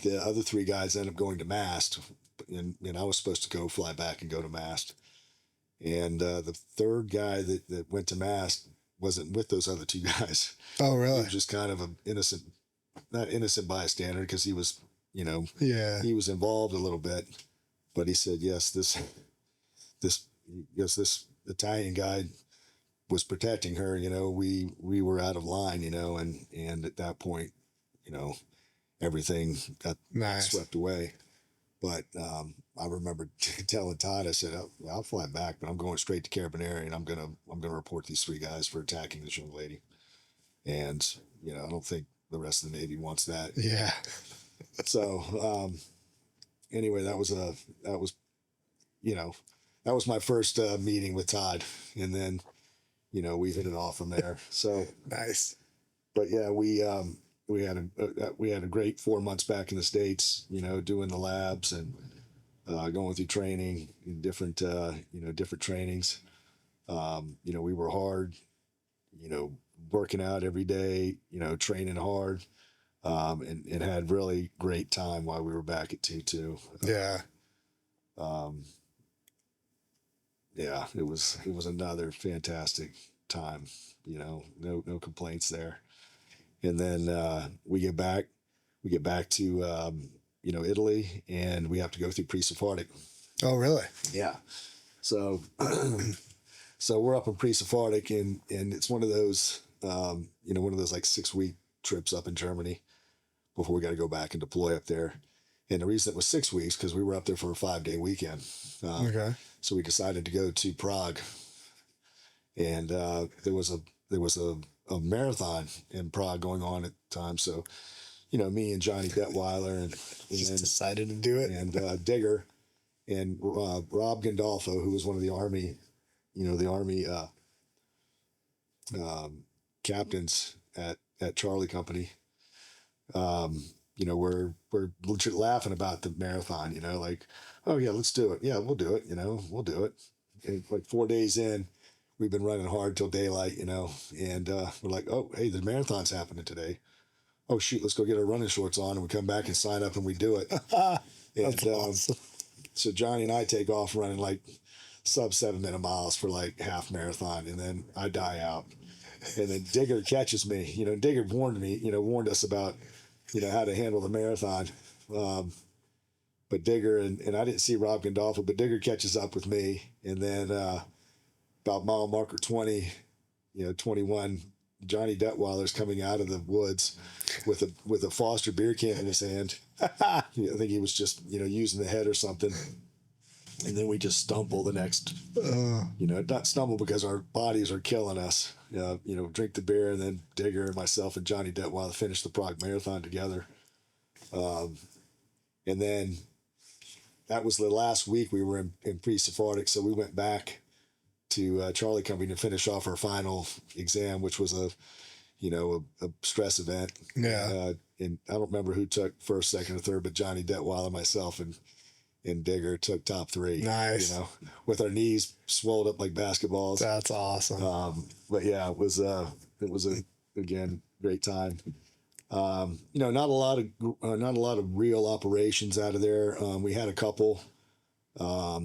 Speaker 2: the other three guys ended up going to mast, and I was supposed to go fly back and go to mast. And the third guy that went to mast wasn't with those other two guys.
Speaker 1: Oh, really?
Speaker 2: He was just kind of not innocent bystander, because he was, he was involved a little bit. But he said, yes, this Italian guy was protecting her. We were out of line. And at that point, everything got swept away. But I remember telling Todd, I said, I'll fly back, but I'm going straight to Carabinieri, and I'm gonna report these three guys for attacking this young lady. And I don't think the rest of the Navy wants that.
Speaker 1: Yeah.
Speaker 2: So anyway, that was that was my first meeting with Todd, and then we hit it off from there. So
Speaker 1: Nice.
Speaker 2: but yeah, we had a great 4 months back in the States, doing the labs and going through training in different different trainings. We were hard, working out every day, training hard, and had really great time while we were back at T2.
Speaker 1: Yeah.
Speaker 2: Yeah, it was another fantastic time. No complaints there. And then we get back to Italy, and we have to go through pre-Sephardic.
Speaker 1: Oh, really?
Speaker 2: Yeah. So so we're up in pre-Sephardic, and it's one of those one of those like 6 week trips up in Germany before we got to go back and deploy up there. And the reason it was 6 weeks because we were up there for a 5-day weekend.
Speaker 1: Okay.
Speaker 2: So we decided to go to Prague, and there was a marathon in Prague going on at the time. So, me and Johnny Detweiler and
Speaker 1: Just decided to do it.
Speaker 2: and Digger and Rob Gandolfo, who was one of the Army, captains at Charlie Company. We're legit laughing about the marathon, like, oh yeah, let's do it. Yeah, we'll do it. We'll do it. And like 4 days in, we've been running hard till daylight, and we're like, oh, hey, the marathon's happening today. Oh shoot, let's go get our running shorts on, and we come back and sign up and we do it.
Speaker 1: That's awesome.
Speaker 2: So Johnny and I take off running like sub 7-minute miles for like half marathon, and then I die out. And then Digger catches me. Digger warned us about how to handle the marathon. But Digger and I didn't see Rob Gandolfo, but Digger catches up with me, and then about mile marker 20, 21, Johnny Detweiler's coming out of the woods with a Foster beer can in his hand. I think he was just using the head or something. And then we just stumble the next, not stumble because our bodies are killing us. Drink the beer, and then Digger and myself and Johnny Detweiler finish the Prague Marathon together. And then that was the last week we were in pre-Sephardic, so we went back to Charlie Company to finish off our final exam, which was a stress event.
Speaker 1: Yeah.
Speaker 2: And I don't remember who took first, second, or third, but Johnny Detweiler, myself, and Digger took top 3.
Speaker 1: Nice.
Speaker 2: With our knees swelled up like basketballs.
Speaker 1: That's awesome.
Speaker 2: But yeah, it was again great time. Not a lot of real operations out of there. We had a couple, a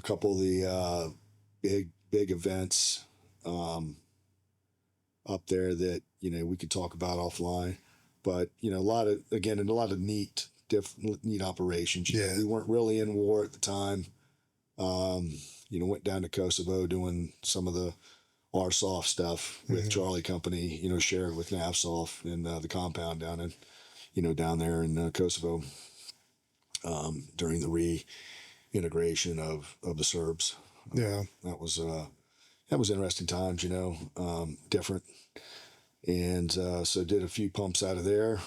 Speaker 2: couple of the big events up there that we could talk about offline. But a lot of neat operations.
Speaker 1: Yeah.
Speaker 2: We weren't really in war at the time. Went down to Kosovo doing some of the RSOF stuff with Charlie Company, shared with NAVSOF in the compound down there in Kosovo during the reintegration of the Serbs.
Speaker 1: Yeah.
Speaker 2: That was interesting times, different. And so did a few pumps out of there.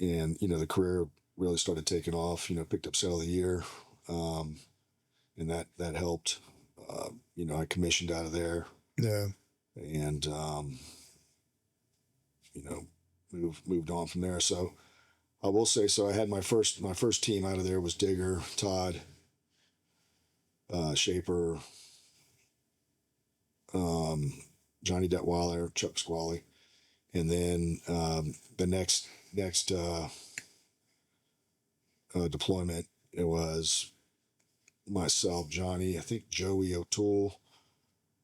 Speaker 2: And, the career really started taking off, picked up Sail of the Year. And that helped. I commissioned out of there.
Speaker 1: Yeah.
Speaker 2: And, moved on from there. So I will say, I had my first team out of there was Digger, Todd, Shaper, Johnny Detweiler, Chuck Squally. And then the next deployment, it was myself, Johnny, I think Joey O'Toole,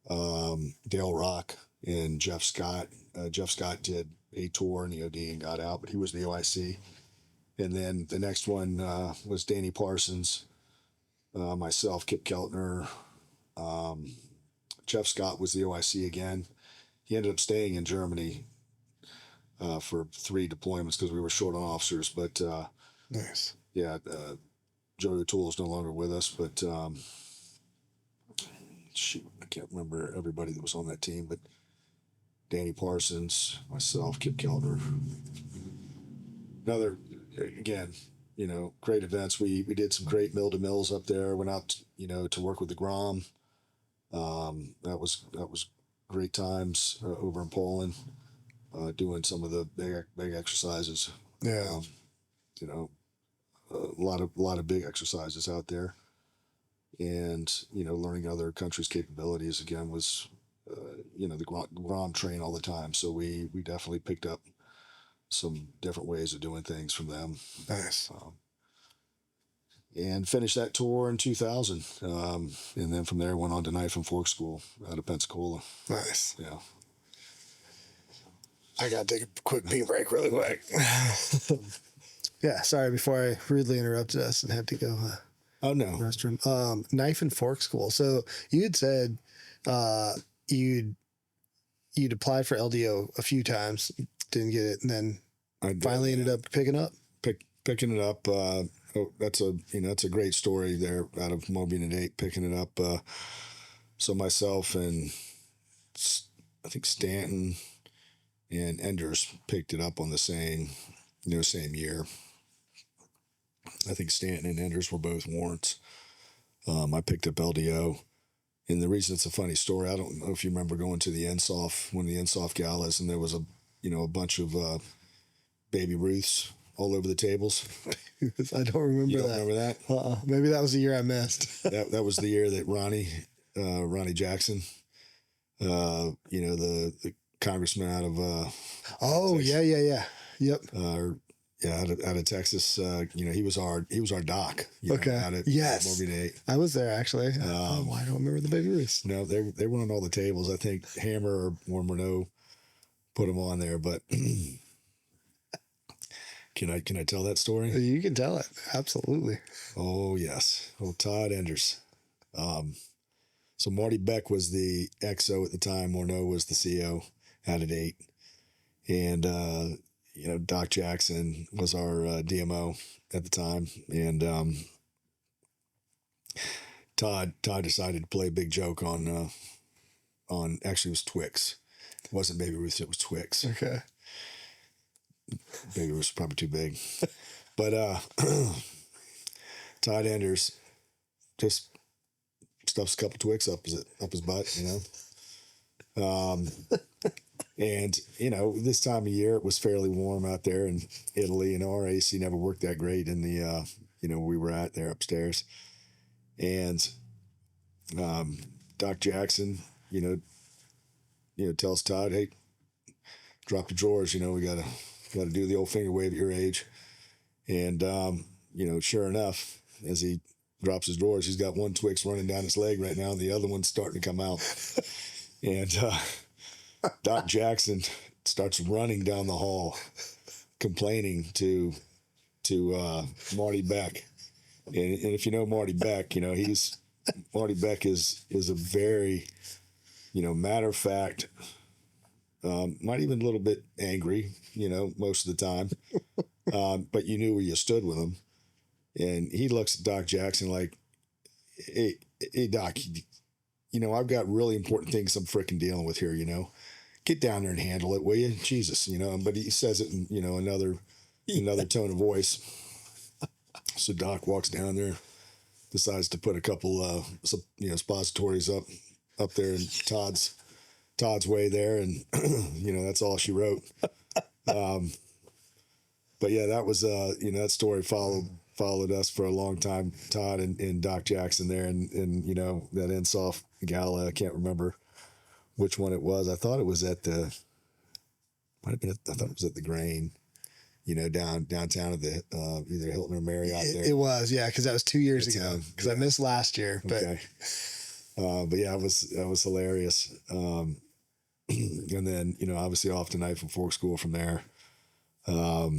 Speaker 2: Dale Rock, and Jeff Scott. Jeff Scott did a tour in EOD and got out, but he was the OIC. And then the next one was Danny Parsons, myself, Kip Keltner. Jeff Scott was the OIC again. He ended up staying in Germany for 3 deployments because we were short on officers. But
Speaker 1: Nice.
Speaker 2: yeah, Joey O'Toole is no longer with us, but shoot, I can't remember everybody that was on that team, but Danny Parsons, myself, Kip Keltner, again, great events. We did some great mill to mills up there. Went out, to work with the Guam. That was great times over in Poland, doing some of the big exercises.
Speaker 1: Yeah.
Speaker 2: A lot of big exercises out there, and learning other countries' capabilities again was, the Guam train all the time. So we definitely picked up some different ways of doing things from them.
Speaker 1: Nice.
Speaker 2: And finished that tour in 2000. And then from there went on to Knife and Fork School out of Pensacola.
Speaker 1: Nice.
Speaker 2: Yeah.
Speaker 1: I got to take a quick pee break really quick. Yeah, sorry, before I rudely interrupted us and had to go
Speaker 2: Oh, no.
Speaker 1: restroom. Knife and Fork School. So you had said you'd applied for LDO a few times, didn't get it, and then finally ended up picking
Speaker 2: it up. That's a great story there out of Moby and 8, picking it up. So myself and I think Stanton and Enders picked it up on the same year. I think Stanton and Enders were both warrants. I picked up LDO. And the reason it's a funny story, I don't know if you remember going to the NSOF, one of the NSOF galas, and there was a bunch of baby Ruths all over the tables.
Speaker 1: I don't remember
Speaker 2: You don't
Speaker 1: that.
Speaker 2: remember that?
Speaker 1: Maybe that was the year I missed.
Speaker 2: That was the year that Ronnie Jackson, the congressman out of
Speaker 1: Texas. Yeah. Yep.
Speaker 2: Out of Texas. He was our doc.
Speaker 1: Okay. Yes.
Speaker 2: Moby 8.
Speaker 1: I was there actually. I don't remember the baby Ruths.
Speaker 2: No, they were on all the tables. I think Hammer or Renault put them on there, but. Can I tell that story?
Speaker 1: You can tell it. Absolutely.
Speaker 2: Oh, yes. Oh, Todd Enders. So Marty Beck was the XO at the time. Morneau was the CO out at 8. And, Doc Jackson was our DMO at the time. And Todd decided to play a big joke on actually it was Twix. It wasn't Baby Ruth, it was Twix.
Speaker 1: Okay.
Speaker 2: Baby was probably too big. But Todd Enders just stuffs a couple Twix up his butt, And, this time of year, it was fairly warm out there in Italy, and our AC never worked that great in the, we were at there upstairs. And Doc Jackson, tells Todd, hey, drop the drawers, we got to do the old finger wave at your age. And, sure enough, as he drops his drawers, he's got one Twix running down his leg right now, and the other one's starting to come out. And Doc Jackson starts running down the hall, complaining to Marty Beck. And if you know Marty Beck, Marty Beck is a very, matter of fact, not even a little bit angry, most of the time. But you knew where you stood with him. And he looks at Doc Jackson like, hey Doc, I've got really important things I'm freaking dealing with here, Get down there and handle it, will you? Jesus, But he says it in, another tone of voice. So Doc walks down there, decides to put a couple, suppositories up there in Todd's way there, and that's all she wrote. But yeah, that was that story followed us for a long time. Todd and Doc Jackson there, and that NSOF gala. I can't remember which one it was. I thought it was at the Grain, downtown at the either Hilton or Marriott there.
Speaker 1: It was, yeah, because that was 2 years ago. Because I missed last year. But
Speaker 2: okay. But yeah, that was hilarious. And then obviously off to Knife and Fork School from there. Not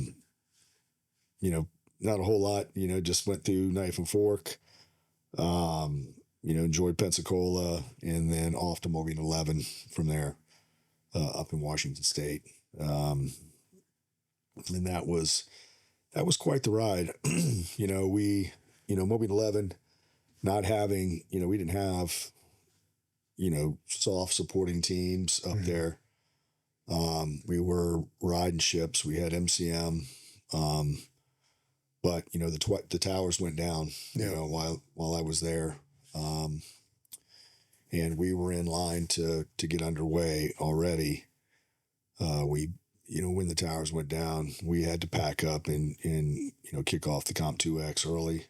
Speaker 2: a whole lot. Just went through Knife and Fork. Enjoyed Pensacola, and then off to Moby 11 from there, up in Washington State. And that was quite the ride. Moby 11, not having, we didn't have, soft supporting teams up there. We were riding ships. We had MCM. but the towers went down,
Speaker 1: Yeah.
Speaker 2: while I was there. And we were in line to get underway already. When the towers went down, we had to pack up and kick off the Comp 2X early.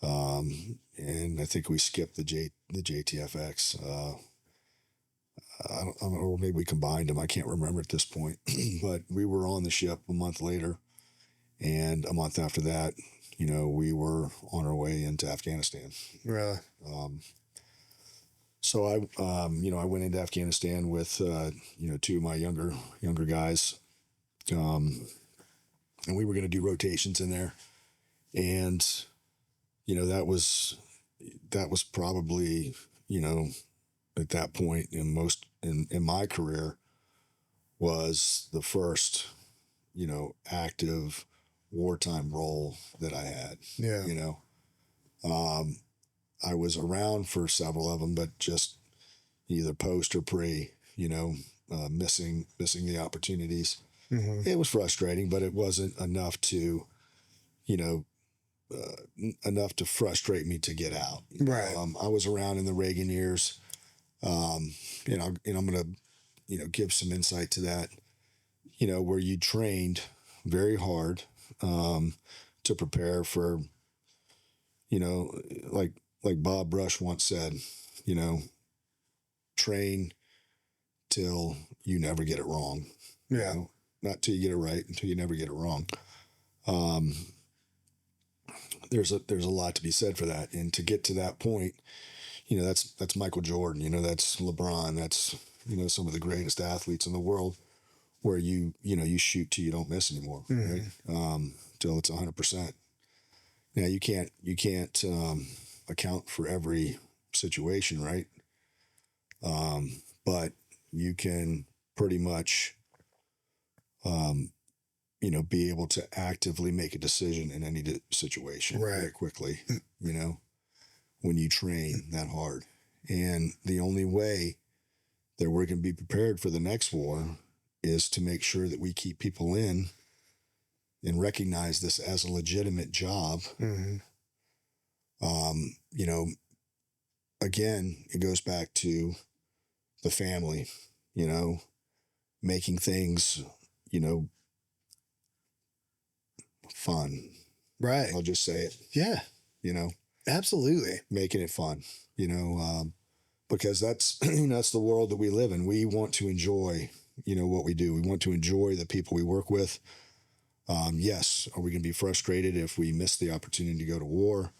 Speaker 2: And I think we skipped the JTFX. I don't know, or maybe we combined them. I can't remember at this point. But we were on the ship a month later, and a month after that, we were on our way into Afghanistan.
Speaker 1: Really?
Speaker 2: So I went into Afghanistan with two of my younger guys, and we were going to do rotations in there, and that was probably at that point in my career was the first active wartime role that I had.
Speaker 1: Yeah.
Speaker 2: I was around for several of them, but just either post or pre, missing the opportunities.
Speaker 1: Mm-hmm.
Speaker 2: It was frustrating, but it wasn't enough to, enough to frustrate me to get out.
Speaker 1: Right.
Speaker 2: I was around in the Reagan years, and I'm going to, give some insight to that, where you trained very hard, to prepare for, like Bob Brush once said, train till you never get it wrong.
Speaker 1: Yeah.
Speaker 2: Not till you get it right, until you never get it wrong. There's a lot to be said for that. And to get to that point, that's Michael Jordan, that's LeBron, that's, some of the greatest athletes in the world, where you shoot till you don't miss anymore, right? Till it's 100%. Now you can't account for every situation, right? But you can pretty much, be able to actively make a decision in any situation very quickly, when you train that hard. And the only way that we're going to be prepared for the next war is to make sure that we keep people in and recognize this as a legitimate job.
Speaker 1: Mm-hmm.
Speaker 2: Again, it goes back to the family, making things, fun.
Speaker 1: Right.
Speaker 2: I'll just say it.
Speaker 1: Yeah. Absolutely.
Speaker 2: Making it fun, because that's, that's the world that we live in. We want to enjoy, what we do. We want to enjoy the people we work with. Yes. Are we going to be frustrated if we miss the opportunity to go to war?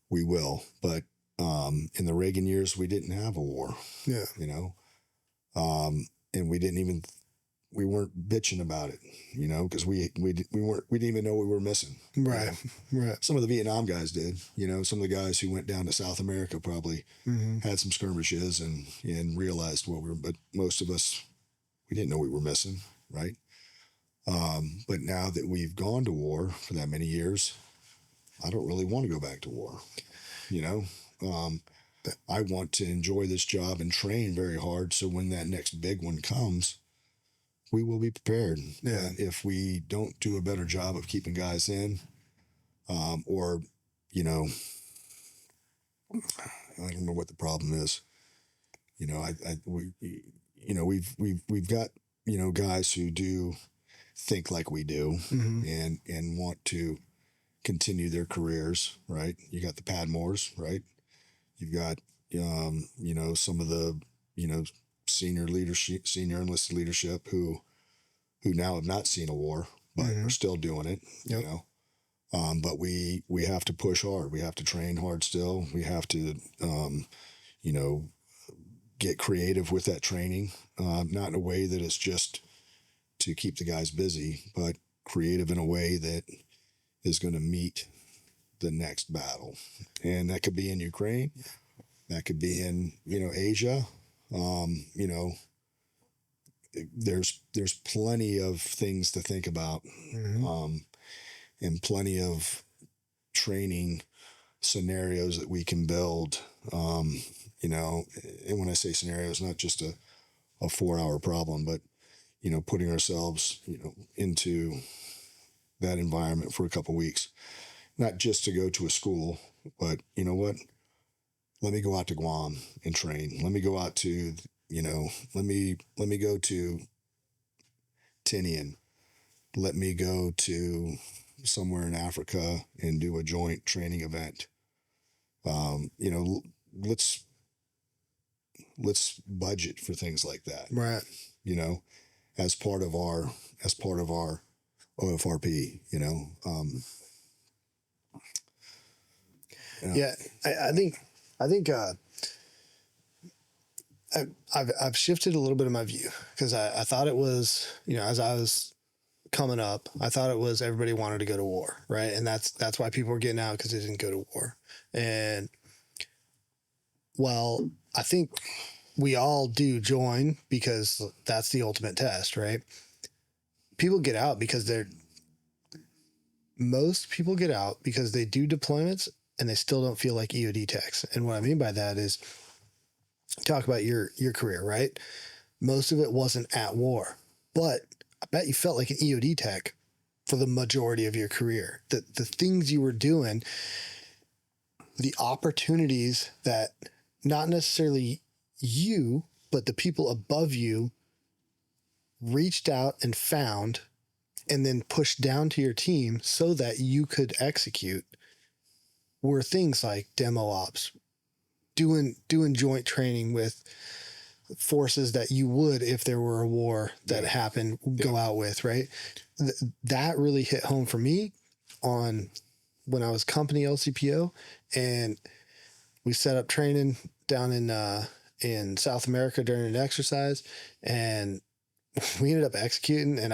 Speaker 2: We will. But in the Reagan years, we didn't have a war.
Speaker 1: Yeah.
Speaker 2: And we weren't bitching about it, because we didn't even know we were missing.
Speaker 1: Right. Right.
Speaker 2: Some of the Vietnam guys did, some of the guys who went down to South America probably had some skirmishes and realized but most of us, we didn't know we were missing. Right. But now that we've gone to war for that many years, I don't really want to go back to war. I want to enjoy this job and train very hard. So when that next big one comes, we will be prepared.
Speaker 1: Yeah.
Speaker 2: If we don't do a better job of keeping guys in, or, I don't know what the problem is. We've got, guys who do think like we do, and want to continue their careers. Right. You got the Padmores, right? You've got, some of the, senior enlisted leadership who now have not seen a war, but are still doing it, but we have to push hard. We have to train hard still. We have to, get creative with that training, not in a way that is just to keep the guys busy, but creative in a way that is going to meet the next battle. And that could be in Ukraine. That could be in, Asia. There's plenty of things to think about, and plenty of training scenarios that we can build, and when I say scenarios, not just a 4-hour problem, but, putting ourselves, into that environment for a couple of weeks, not just to go to a school, but you know what? Let me go out to Guam and train. Let me go out to, let me go to Tinian. Let me go to somewhere in Africa and do a joint training event. Let's budget for things like that.
Speaker 1: Right.
Speaker 2: As part of our OFRP.
Speaker 1: Yeah, I think I've shifted a little bit of my view, because I thought it was, as I was coming up, I thought it was everybody wanted to go to war, right? And that's why people were getting out, because they didn't go to war. And well, I think we all do join because that's the ultimate test, right? People get out because most people get out because they do deployments and they still don't feel like EOD techs. And what I mean by that is, talk about your career, right? Most of it wasn't at war, but I bet you felt like an EOD tech for the majority of your career. The things you were doing, the opportunities that not necessarily you, but the people above you reached out and found, and then pushed down to your team so that you could execute, were things like demo ops, doing joint training with forces that you would, if there were a war that happened, go out with, right? That really hit home for me on when I was company LCPO, and we set up training down in South America during an exercise, and we ended up executing. And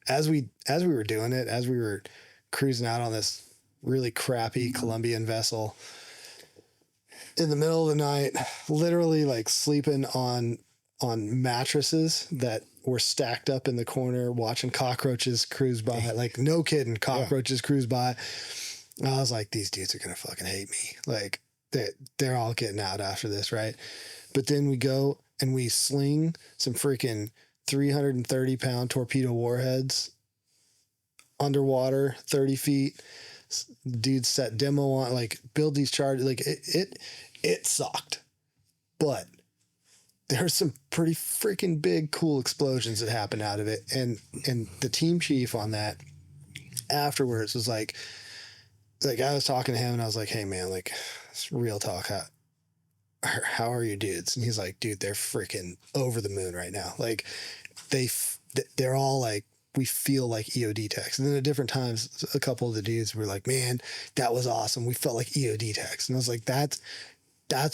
Speaker 1: as we were doing it, as we were cruising out on this really crappy Colombian vessel in the middle of the night, literally sleeping on mattresses that were stacked up in the corner, watching cockroaches cruise by. No kidding, cockroaches cruise by. And I was like, these dudes are gonna fucking hate me. They're all getting out after this, right? But then we go and we sling some freaking 330-pound torpedo warheads underwater, 30 feet. Dudes set demo on, build these charges. It sucked, but there's some pretty freaking big, cool explosions that happened out of it. And the team chief on that afterwards was like, I was talking to him and I was like, hey man, it's real talk. How are you dudes? And he's like, dude, they're freaking over the moon right now. They're all we feel like EOD techs. And then at different times, a couple of the dudes were like, man, that was awesome. We felt like EOD techs. And I was like, that's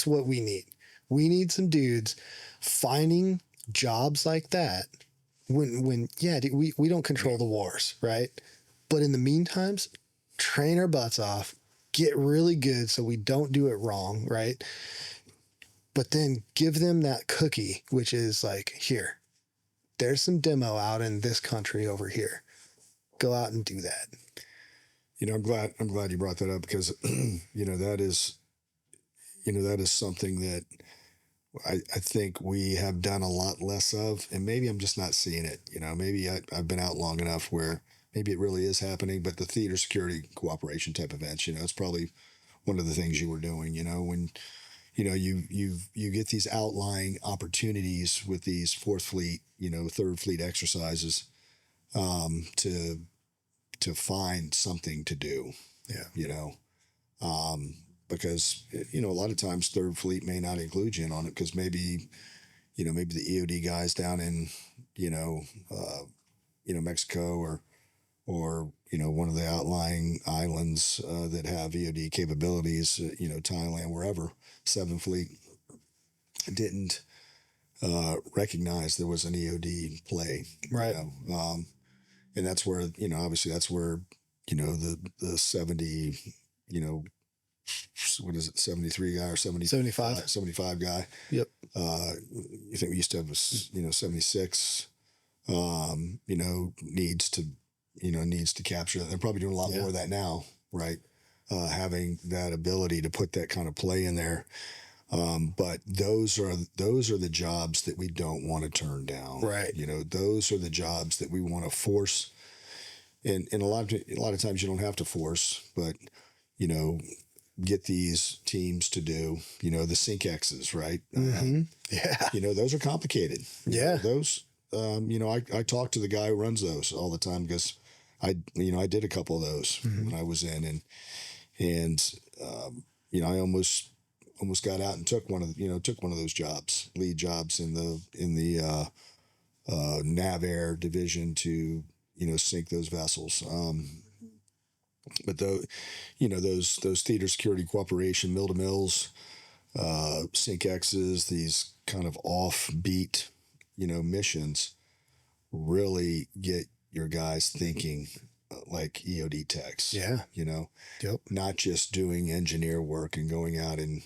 Speaker 1: what we need. We need some dudes finding jobs like that when we don't control the wars, right? But in the meantimes, train our butts off, get really good so we don't do it wrong, right? But then give them that cookie, which is here, there's some demo out in this country over here. Go out and do that.
Speaker 2: I'm glad you brought that up, because that is something that I think we have done a lot less of, and maybe I'm just not seeing it. Maybe I've been out long enough where maybe it really is happening. But the theater security cooperation type events, it's probably one of the things you were doing. When you get these outlying opportunities with these Fourth Fleet, Third Fleet exercises, to find something to do. Because a lot of times Third Fleet may not include you in on it, because maybe the EOD guys down in Mexico or one of the outlying islands that have EOD capabilities, Thailand, wherever, 7th Fleet didn't recognize there was an EOD play,
Speaker 1: right?
Speaker 2: And that's where obviously that's where the 70 what is it, 73 guy or 75 guy.
Speaker 1: Yep.
Speaker 2: You think we used to have 76 needs to capture that. They're probably doing a lot more of that now, right? Having that ability to put that kind of play in there. But those are the jobs that we don't want to turn down.
Speaker 1: Right.
Speaker 2: Those are the jobs that we want to force and a lot of times you don't have to force, but you know, get these teams to do, you know, the sync X's, right?
Speaker 1: Yeah.
Speaker 2: You know, those are complicated.
Speaker 1: Yeah.
Speaker 2: Those, you know, I talk to the guy who runs those all the time because I did a couple of those when I was in, and you know, I almost got out and took one of those jobs, lead jobs in the Nav Air division to, you know, sink those vessels. But though, you know, those theater security cooperation, mill to mills, sync X's, these kind of offbeat, you know, missions really get your guys thinking like EOD techs.
Speaker 1: Yeah.
Speaker 2: You know,
Speaker 1: Yep.
Speaker 2: not just doing engineer work and going out and,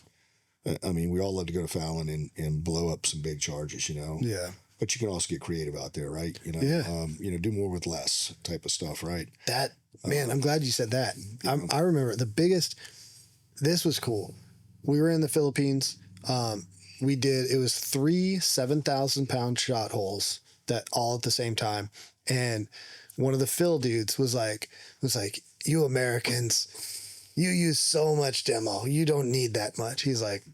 Speaker 2: I mean, we all love to go to Fallon and blow up some big charges, you know.
Speaker 1: Yeah.
Speaker 2: But you can also get creative out there, right? You know,
Speaker 1: Yeah.
Speaker 2: you know, do more with less type of stuff, right?
Speaker 1: That, man, I'm glad you said that. I remember this was cool. We were in the Philippines. It was 3 7,000-pound shot holes that all at the same time. And one of the Phil dudes was like, you Americans, you use so much demo. You don't need that much. He's like,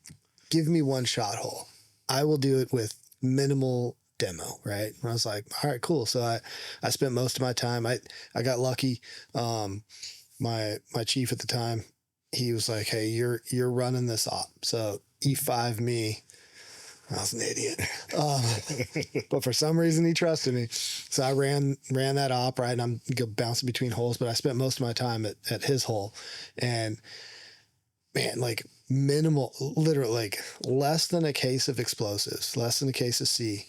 Speaker 1: give me one shot hole. I will do it with minimal demo, right? And I was like, all right, cool. So I spent most of my time. I got lucky. My chief at the time, he was like, hey, you're running this op. So E5 me. I was an idiot. But for some reason he trusted me. So I ran that op, right? And I'm bouncing between holes, but I spent most of my time at his hole. And man, like minimal, literally like less than a case of explosives, less than a case of C,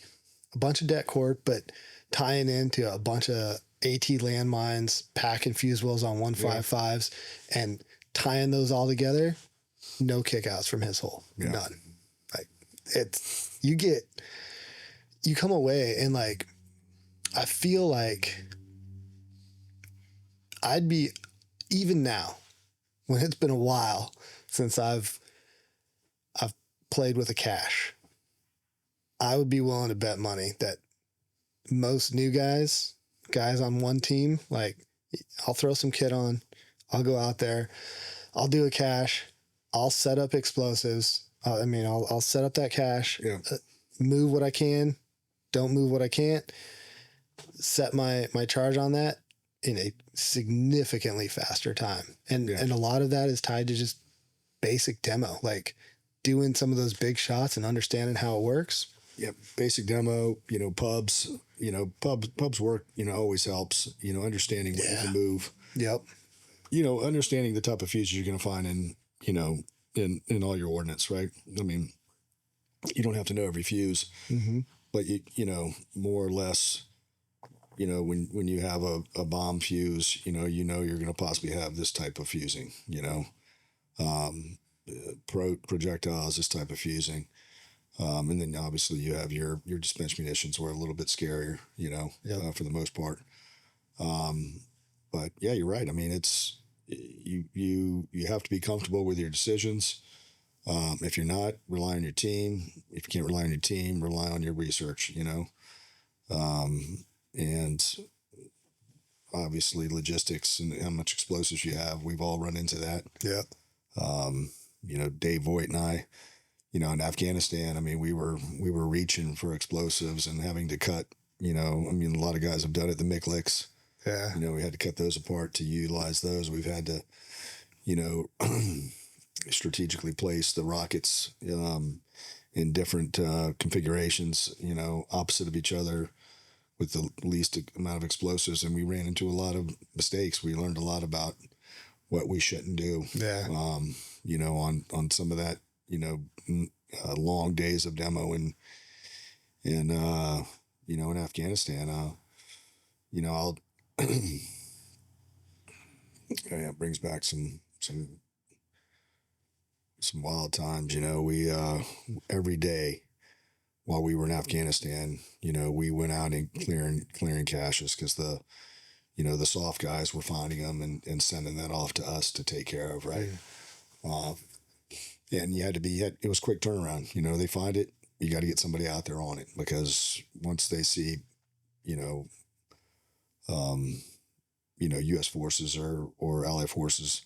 Speaker 1: a bunch of det cord, but tying into a bunch of AT landmines, packing fuse wells on 155s, and tying those all together. No kickouts from his hole.
Speaker 2: Yeah.
Speaker 1: None. Like you come away and like, I feel like I'd be, even now, when it's been a while since I've played with a cache, I would be willing to bet money that most new guys on one team, like I'll throw some kit on, I'll go out there, I'll do a cache, I'll set up explosives. I'll set up that cache, move what I can, don't move what I can't, set my charge on that in a significantly faster time. And a lot of that is tied to just basic demo, like doing some of those big shots and understanding how it works.
Speaker 2: Yep. Basic demo, you know, pubs work, you know, always helps, you know, understanding what you can move.
Speaker 1: Yep.
Speaker 2: You know, understanding the type of fuses you're going to find in, you know, in all your ordnance, right? I mean, you don't have to know every fuse, but you know, more or less, you know, when you have a bomb fuse, you know, you're going to possibly have this type of fusing, you know, projectiles, this type of fusing. And then obviously you have your dispense munitions were a little bit scarier, you know, for the most part. But yeah, you're right. I mean, it's, you have to be comfortable with your decisions. If you're not, rely on your team. If you can't rely on your team, rely on your research, you know. And obviously logistics and how much explosives you have. We've all run into that.
Speaker 1: Yeah.
Speaker 2: You know, Dave Voigt and I, you know, in Afghanistan, I mean, we were reaching for explosives and having to cut, you know, I mean, a lot of guys have done it, the MICLICs.
Speaker 1: Yeah.
Speaker 2: You know, we had to cut those apart to utilize those. We've had to, you know, strategically place the rockets in different configurations, you know, opposite of each other with the least amount of explosives. And we ran into a lot of mistakes. We learned a lot about what we shouldn't do.
Speaker 1: Yeah.
Speaker 2: You know, on some of that, you know, long days of demo and you know, in Afghanistan, you know, I'll, yeah, it brings back some wild times. You know, we every day while we were in Afghanistan, you know, we went out and clearing caches because the, you know, the soft guys were finding them and sending that off to us to take care of, right? And you had to be, it was quick turnaround. You know, they find it, you got to get somebody out there on it because once they see, you know, U.S. forces or Allied forces,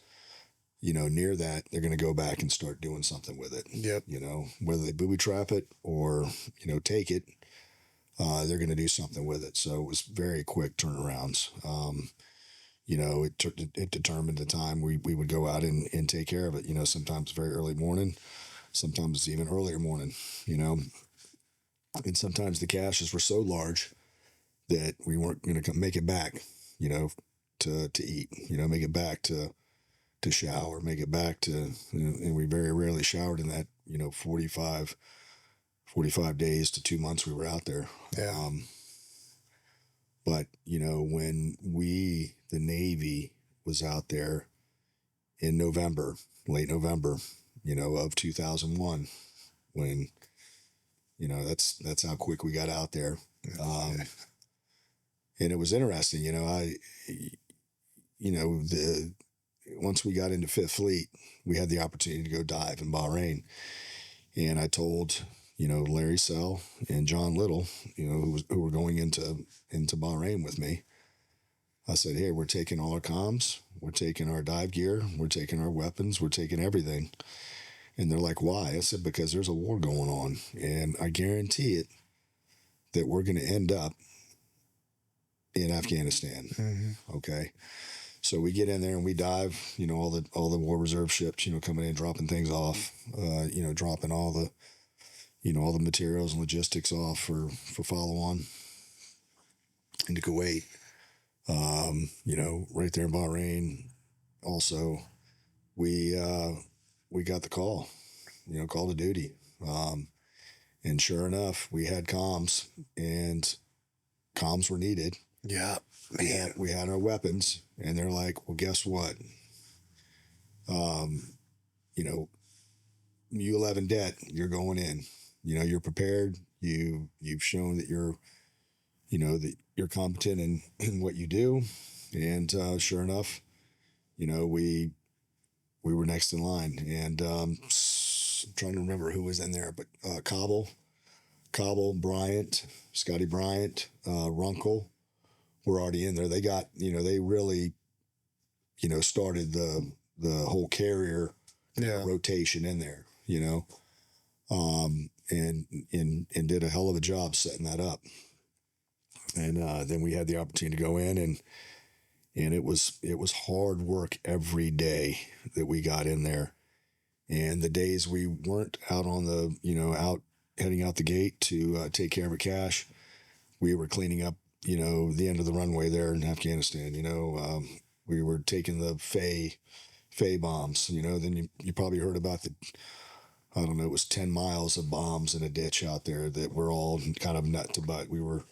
Speaker 2: near that, they're going to go back and start doing something with it.
Speaker 1: Yep.
Speaker 2: Whether they booby trap it or, take it, they're going to do something with it. So it was very quick turnarounds. It determined the time we would go out and take care of it. Sometimes very early morning, sometimes even earlier morning, and sometimes the caches were so large that we weren't going to make it back, to eat, make it back to shower, make it back to, and we very rarely showered in that, 45 days to 2 months we were out there.
Speaker 1: Yeah.
Speaker 2: But, when the Navy was out there in November, late November, of 2001, when, that's how quick we got out there. And it was interesting, once we got into Fifth Fleet, we had the opportunity to go dive in Bahrain. And I told, Larry Sell and John Little, who were going into Bahrain with me. I said, hey, we're taking all our comms, we're taking our dive gear, we're taking our weapons, we're taking everything. And they're like, why? I said, because there's a war going on. And I guarantee it that we're going to end up in Afghanistan.
Speaker 1: Mm-hmm.
Speaker 2: Okay. So we get in there and we dive, all the war reserve ships, coming in, dropping things off, dropping all the materials and logistics off for follow on into Kuwait, right there in Bahrain. Also, we got the call, call to duty. And sure enough, we had comms, and comms were needed.
Speaker 1: Yeah.
Speaker 2: We had our weapons, and they're like, well, guess what? U-11 det, you're going in. You're prepared. You've shown that that you're competent in what you do. And sure enough, we were next in line. And I'm trying to remember who was in there, but Cobble, Bryant, Scotty Bryant, Runkle were already in there. They got, they really, started the whole carrier rotation in there, and did a hell of a job setting that up. And then we had the opportunity to go in, and it was hard work every day that we got in there. And the days we weren't out on the, heading out the gate to take care of a cache, we were cleaning up, the end of the runway there in Afghanistan. We were taking the Fay bombs. Then you probably heard about it was 10 miles of bombs in a ditch out there that were all kind of nut to butt. We were,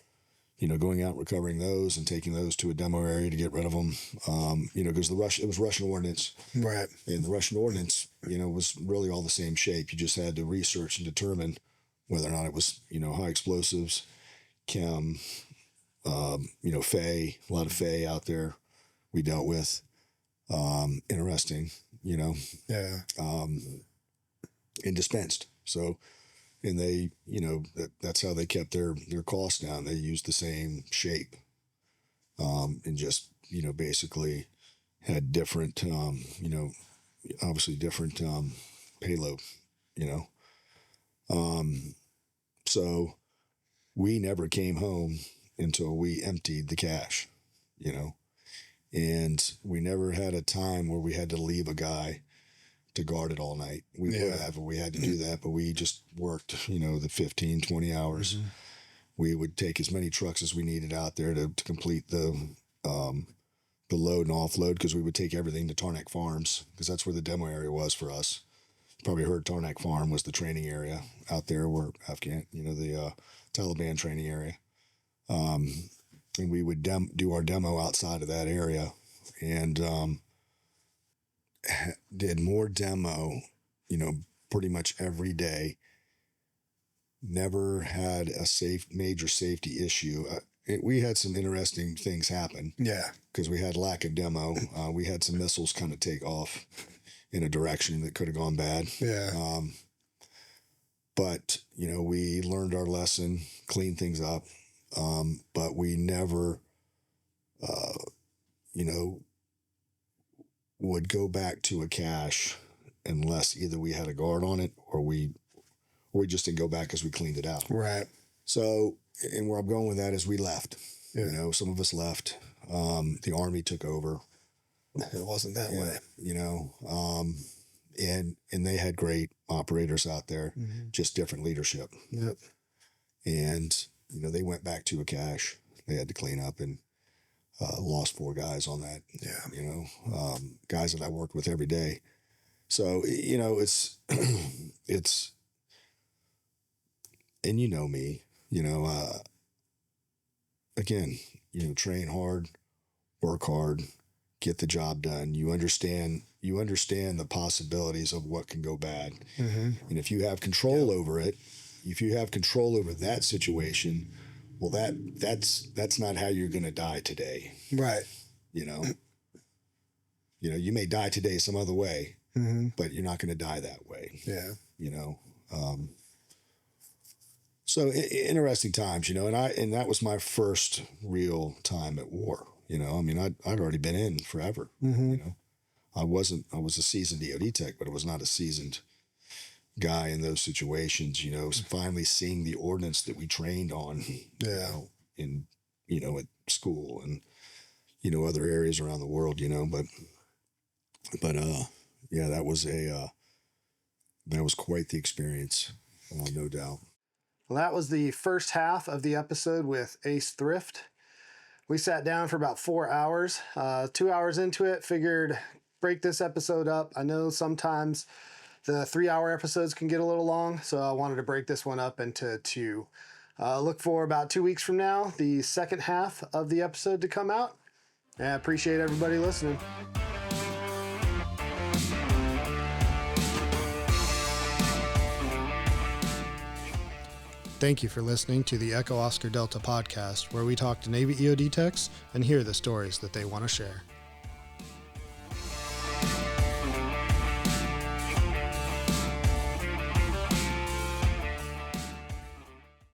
Speaker 2: going out recovering those and taking those to a demo area to get rid of them. Because it was Russian ordnance.
Speaker 1: Right.
Speaker 2: And the Russian ordnance, was really all the same shape. You just had to research and determine whether or not it was, high explosives, chem, Fay, a lot of Fay out there we dealt with. Interesting,
Speaker 1: Yeah.
Speaker 2: And dispensed. So, and they, that's how they kept their costs down. They used the same shape, and just, basically had different, obviously different, payload, so we never came home until we emptied the cache, and we never had a time where we had to leave a guy to guard it all night. We would have, we had to do that, but we just worked, the 15, 20 hours. Mm-hmm. We would take as many trucks as we needed out there to complete the load and offload, because we would take everything to Tarnak Farms, because that's where the demo area was for us. You probably heard Tarnak Farm was the training area out there where the Taliban training area. And we would do our demo outside of that area, and did more demo, pretty much every day. Never had a major safety issue. We had some interesting things happen.
Speaker 1: Yeah.
Speaker 2: Because we had lack of demo. We had some missiles kind of take off in a direction that could have gone bad.
Speaker 1: Yeah.
Speaker 2: But, we learned our lesson, cleaned things up. But we never, you know, would go back to a cache unless either we had a guard on it or we just didn't go back because we cleaned it out.
Speaker 1: Right.
Speaker 2: So, and where I'm going with that is we left.
Speaker 1: Yeah.
Speaker 2: You know, some of us left. The Army took over.
Speaker 1: It wasn't that way.
Speaker 2: You know, and they had great operators out there, just different leadership.
Speaker 1: Yep.
Speaker 2: And, you know, they went back to a cache. They had to clean up and lost 4 guys on that.
Speaker 1: Yeah.
Speaker 2: You know, guys that I worked with every day. So, you know, it's, and you know me, you know, again, you know, train hard, work hard, get the job done. You understand the possibilities of what can go bad. And if you have control over it, if you have control over that situation, well, that's not how you're going to die today.
Speaker 1: Right.
Speaker 2: You know, you may die today some other way, but you're not going to die that way.
Speaker 1: Yeah.
Speaker 2: You know, so interesting times, you know, and that was my first real time at war. You know, I mean, I'd already been in forever. You know, I was a seasoned EOD tech, but I was not a seasoned guy in those situations. You know, finally seeing the ordnance that we trained on, in at school and other areas around the world. You know, but yeah, that was quite the experience, no doubt.
Speaker 1: Well, that was the first half of the episode with Ace Thrift. We sat down for about 4 hours. 2 hours into it, figured break this episode up. I know sometimes the 3-hour episodes can get a little long, so I wanted to break this one up into 2. Look for about 2 weeks from now, the second half of the episode to come out. And I appreciate everybody listening. Thank you for listening to the Echo Oscar Delta podcast, where we talk to Navy EOD techs and hear the stories that they want to share.